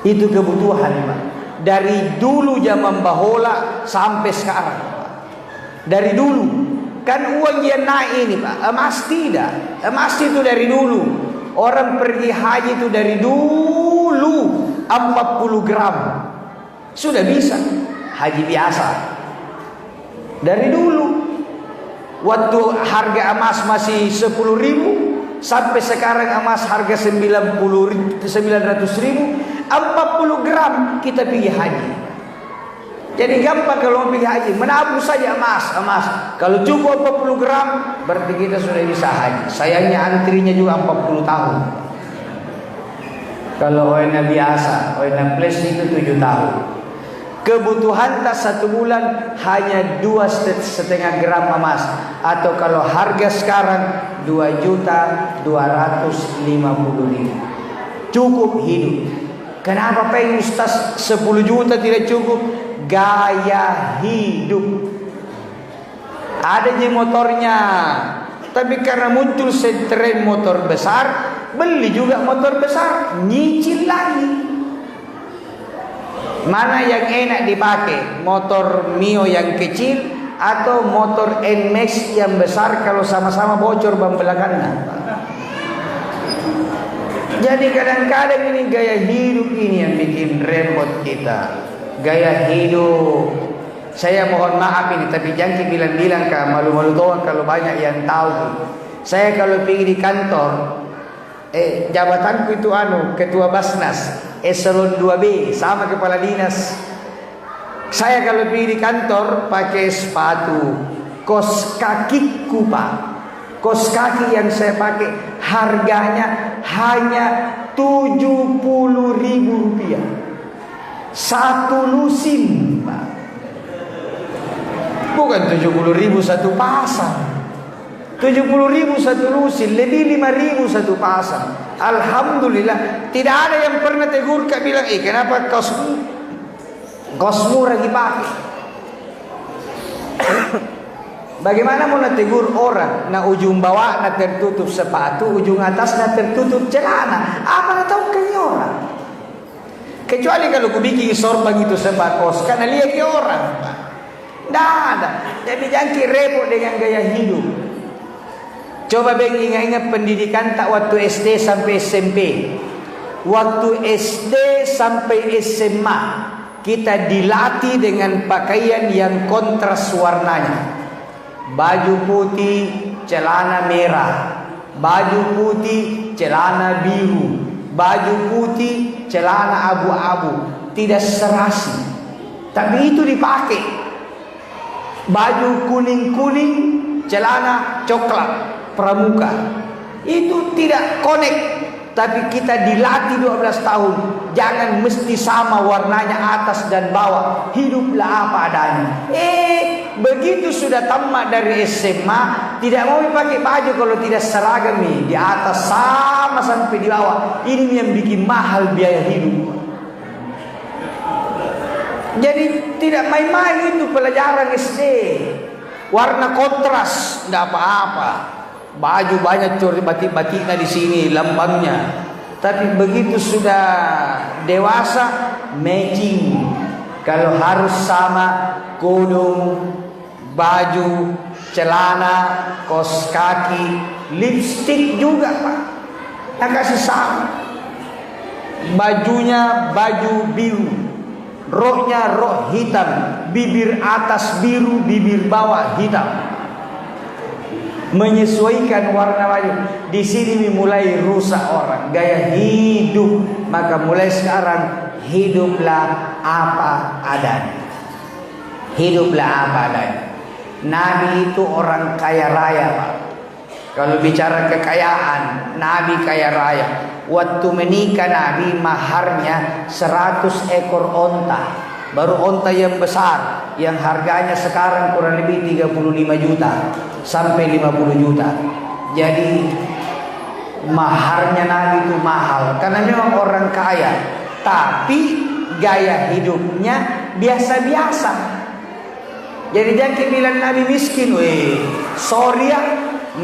Speaker 4: Itu kebutuhan Pak. Dari dulu zaman Bahola sampai sekarang Pak. Dari dulu. Kan uang yang naik ini Pak. Emas tidak. Emas itu dari dulu. Orang pergi haji itu dari dulu 40 gram. Sudah bisa. Haji biasa. Dari dulu. Waktu harga emas masih 10.000 sampai sekarang emas harga 900.000, 40 gram kita pergi haji. Jadi gampang kalau mau pergi haji, menabung saja emas. Kalau cukup 40 gram, berarti kita sudah bisa haji. Sayangnya antrinya juga 40 tahun. Kalau ONA biasa, ONA plus itu 7 tahun. Kebutuhan tas 1 bulan hanya 2,5 gram emas. Atau kalau harga sekarang 2.250.000. Cukup hidup. Kenapa pengen Ustaz 10 juta tidak cukup? Gaya hidup. Ada je motornya, tapi karena muncul tren motor besar, beli juga motor besar, nyicil lagi. Mana yang enak dipakai? Motor Mio yang kecil atau motor NMAX yang besar kalau sama-sama bocor ban belakangnya? Jadi kadang-kadang ini gaya hidup ini yang bikin repot kita. Gaya hidup. Saya mohon maaf ini, tapi jangan bilang-bilang kak, malu-malu doang kalau banyak yang tahu. Saya kalau pergi di kantor, jabatanku itu ketua Basnas, eselon 2B, sama kepala dinas. Saya kalau pergi di kantor pakai sepatu kos kakiku pak. Kos kaki yang saya pakai harganya hanya 70.000 rupiah. 1 lusin Pak. Bukan 70.000 satu pasang. 70.000 satu lusin, lebih 5.000 satu pasang. Alhamdulillah, tidak ada yang pernah tegur kak bilang, kenapa kos murah dipakai? Bagaimana mau tegur orang? Nah ujung bawah nak tertutup sepatu, ujung atas nak tertutup celana. Apa nak tahu ke orang? Kecuali kalau ku bikin sorban itu sebab kos, karena lihat ke orang. Tidak ada. Jadi jangan repot dengan gaya hidup. Coba ingat-ingat pendidikan tak waktu SD sampai SMP. Waktu SD sampai SMA kita dilatih dengan pakaian yang kontras warnanya. Baju putih, celana merah. Baju putih, celana biru. Baju putih, celana abu-abu. Tidak serasi, tapi itu dipakai. Baju kuning-kuning, celana coklat pramuka. Itu tidak connect. Tapi kita dilatih 12 tahun. Jangan mesti sama warnanya atas dan bawah. Hiduplah apa adanya. Begitu sudah tamat dari SMA, tidak mau pakai baju kalau tidak seragam nih. Di atas sama sampai di bawah. Ini yang bikin mahal biaya hidup. Jadi tidak main-main itu pelajaran SD. Warna kontras, tidak apa-apa. Baju banyak curi batik-batiknya di sini, lambangnya. Tapi begitu sudah dewasa, matching. Kalau harus sama, kudung, baju, celana, kos kaki, lipstick juga pak. Nah kasih sama. Bajunya baju biru, roknya rok hitam, bibir atas biru, bibir bawah hitam. Menyesuaikan warna baju. Di sini mulai rusak orang gaya hidup. Maka mulai sekarang hiduplah apa adanya. Hiduplah apa adanya. Nabi itu orang kaya raya Pak. Kalau bicara kekayaan, Nabi kaya raya. Waktu menikah Nabi maharnya 100 ekor onta. Baru onta yang besar, yang harganya sekarang kurang lebih 35 juta sampai 50 juta. Jadi maharnya Nabi itu mahal karena memang orang kaya. Tapi gaya hidupnya biasa-biasa. Jadi jangan bilang Nabi miskin. Sorry ya,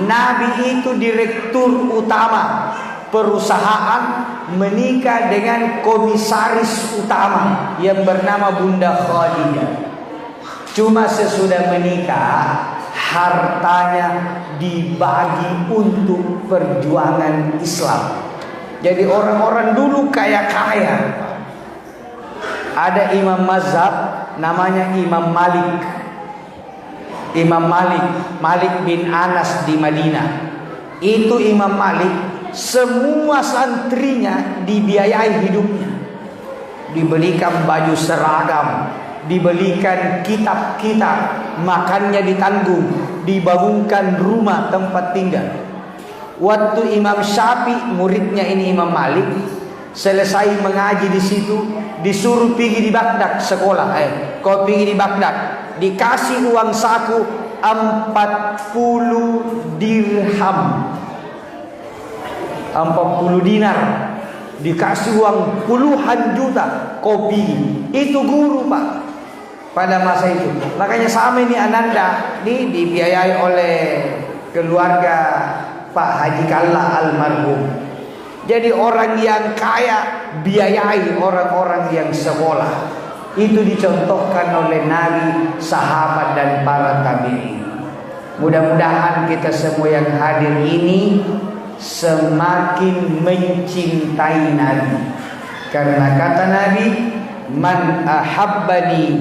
Speaker 4: Nabi itu direktur utama perusahaan, menikah dengan komisaris utama yang bernama Bunda Khadijah. Cuma sesudah menikah, hartanya dibagi untuk perjuangan Islam. Jadi orang-orang dulu kaya-kaya. Ada imam mazhab namanya Imam Malik. Imam Malik bin Anas di Madinah. Itu Imam Malik, semua santrinya dibiayai hidupnya. Diberikan baju seragam, dibelikan kitab-kitab, makannya ditanggung, dibangunkan rumah tempat tinggal. Waktu Imam Syafi'i, muridnya ini Imam Malik, selesai mengaji di situ, disuruh pergi di Baghdad sekolah. Kau pergi di Baghdad, dikasih uang saku 40 dirham, 40 dinar, dikasih uang puluhan juta. Kau pergi. Itu guru, Pak, pada masa itu. Makanya sama ini Ananda ini dibiayai oleh keluarga Pak Haji Kalla almarhum. Jadi orang yang kaya biayai orang-orang yang sekolah. Itu dicontohkan oleh Nabi, sahabat dan para tabi'in. Mudah-mudahan kita semua yang hadir ini semakin mencintai Nabi. Karena kata Nabi, man ahabbani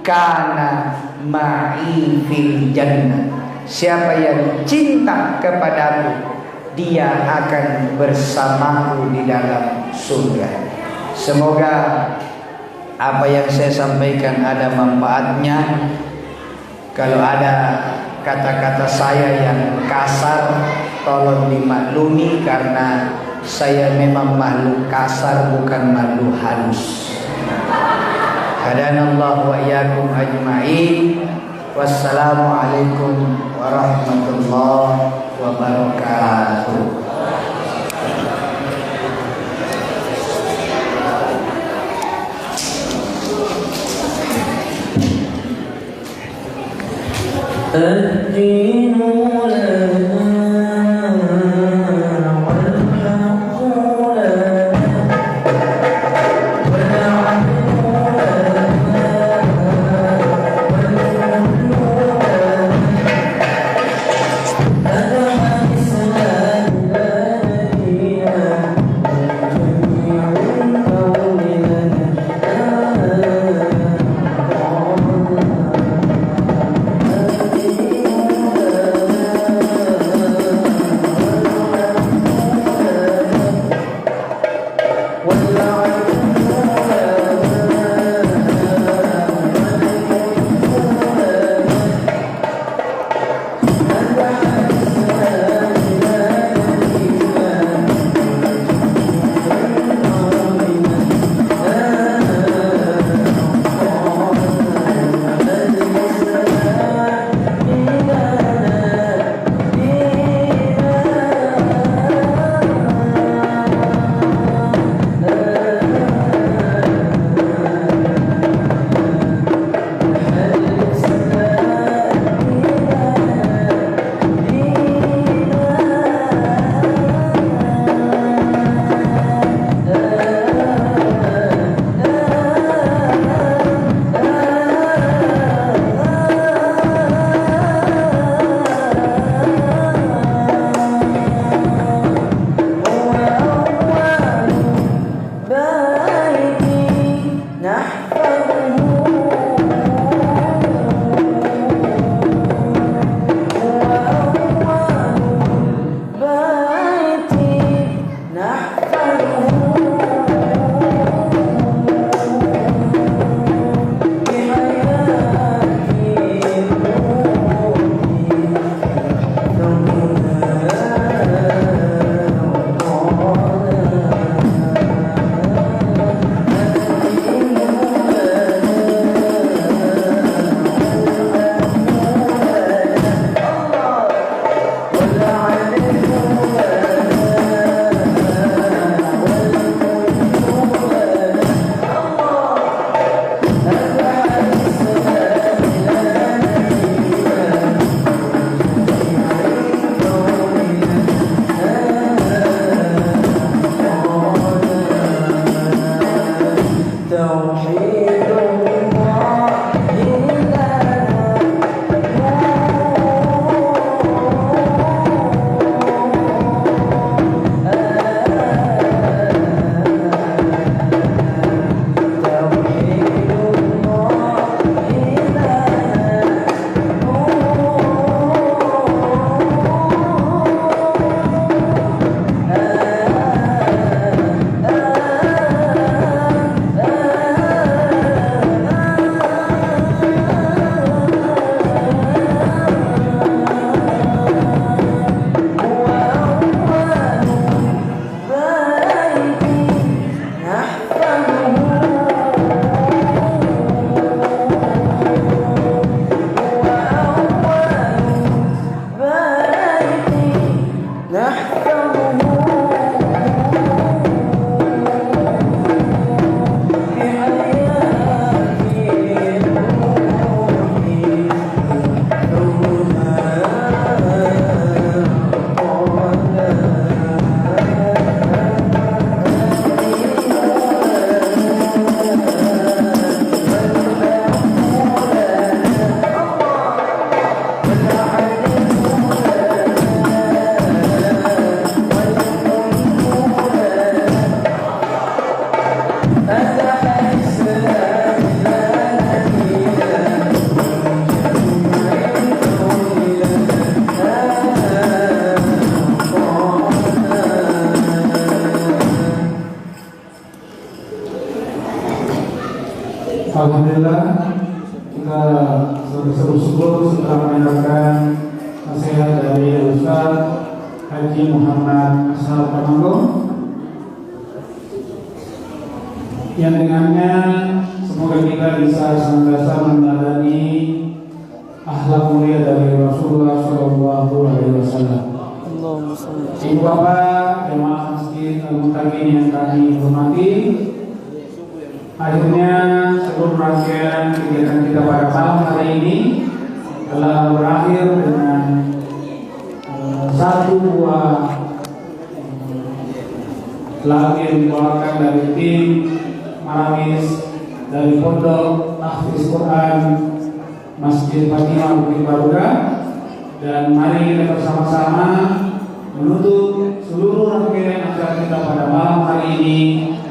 Speaker 4: kana ma'i fil jannah. Siapa yang cinta kepadaku, dia akan bersamaku di dalam surga. Semoga apa yang saya sampaikan ada manfaatnya. Kalau ada kata-kata saya yang kasar, tolong dimaklumi, karena saya memang makhluk kasar, bukan makhluk halus. Hadanallahu wa iyyakum ajma'in. Wassalamualaikum warahmatullahi wabarakatuh.
Speaker 1: الدين لنا والحق لنا والعدل لنا والملك لنا. أدعى الإسلام لا نبينا جميع الكون لنا.
Speaker 2: Alhamdulillah kita bersyukur setelah mendengarkan nasihat dari Ustaz Haji Muhammad Asal Pamanggo yang dengannya semoga kita bisa senantiasa meneladani akhlak mulia dari Rasulullah Shallallahu Alaihi Wasallam. Ibu bapak jemaah masjid Al-Muttaqin yang kami hormati, akhirnya sebelum rangkaian kegiatan kita pada malam hari ini telah berakhir dengan satu buah lagu yang dibawakan dari tim Maramis dari Pondok Tahfiz Quran Masjid Fatimah Bukit Baruga, dan mari kita bersama-sama menutup seluruh rangkaian acara kita pada malam hari ini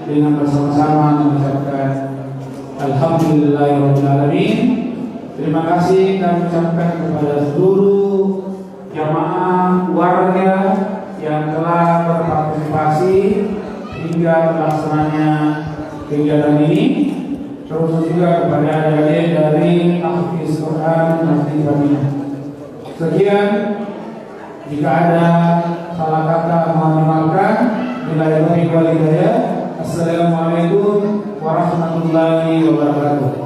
Speaker 2: dengan bersama-sama mengucapkan Alhamdulillahirrahmanirrahim. Terima kasih kami ucapkan kepada seluruh jamaah warga yang telah berpartisipasi hingga terlaksananya kegiatan ini, terus juga kepada adik-adik dari Tahfiz Quran Masjid Fatimah. Sekian, jika ada salah kata mohon dimaafkan. Billahi wal hidayah. Assalamualaikum warahmatullahi wabarakatuh.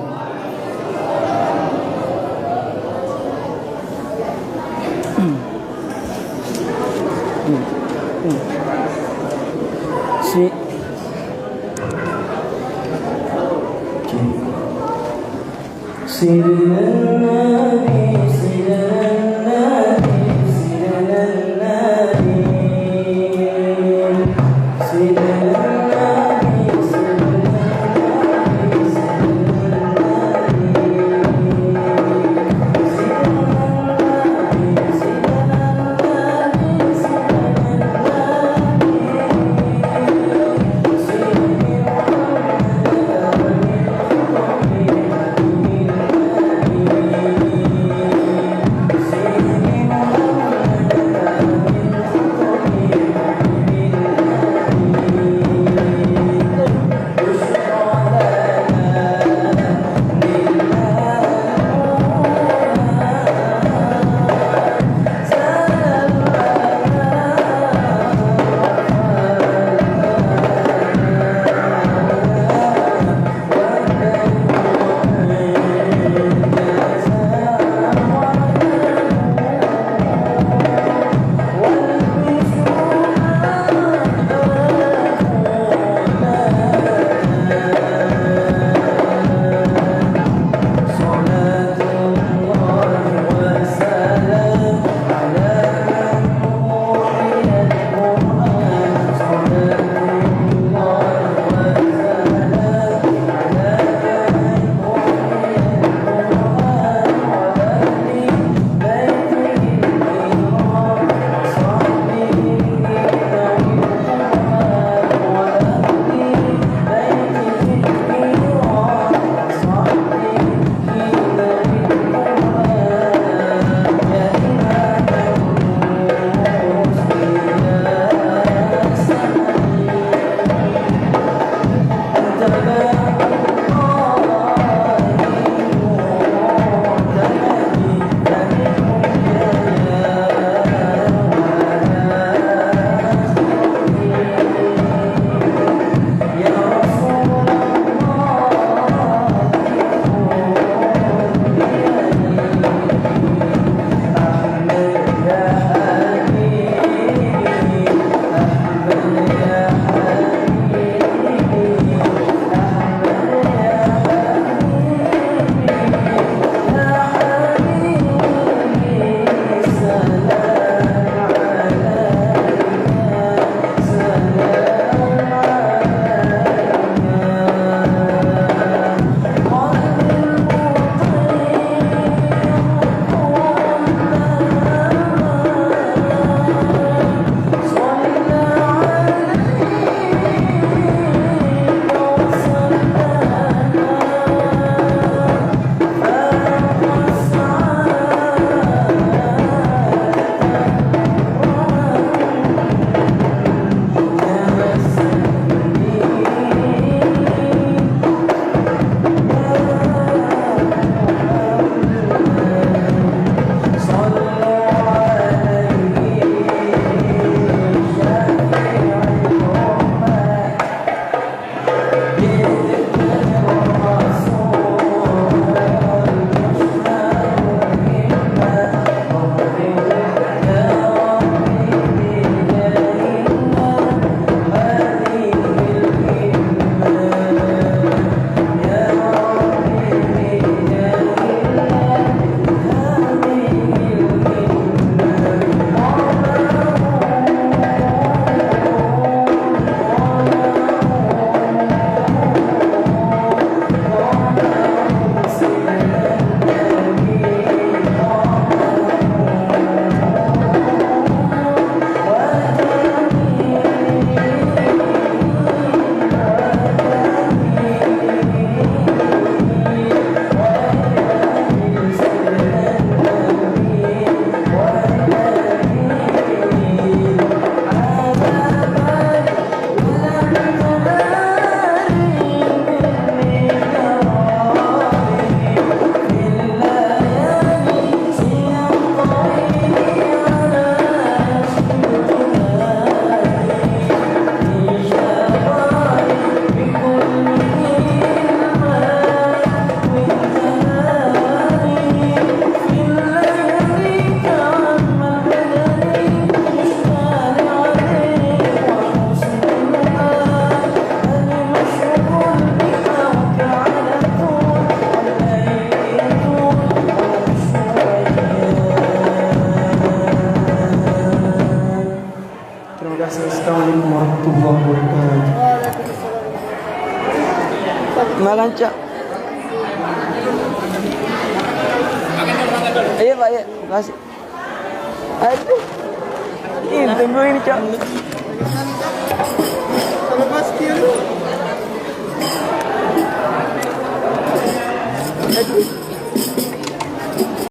Speaker 1: Sayyidina Nabi, Sayyidina Nabi, Sayyidina Nabi, Sayyidina Nabi, Sayyidina Nabi, Makan Cok. Iya Pak ya, makasih. Aduh, ini tunggu ini Cok.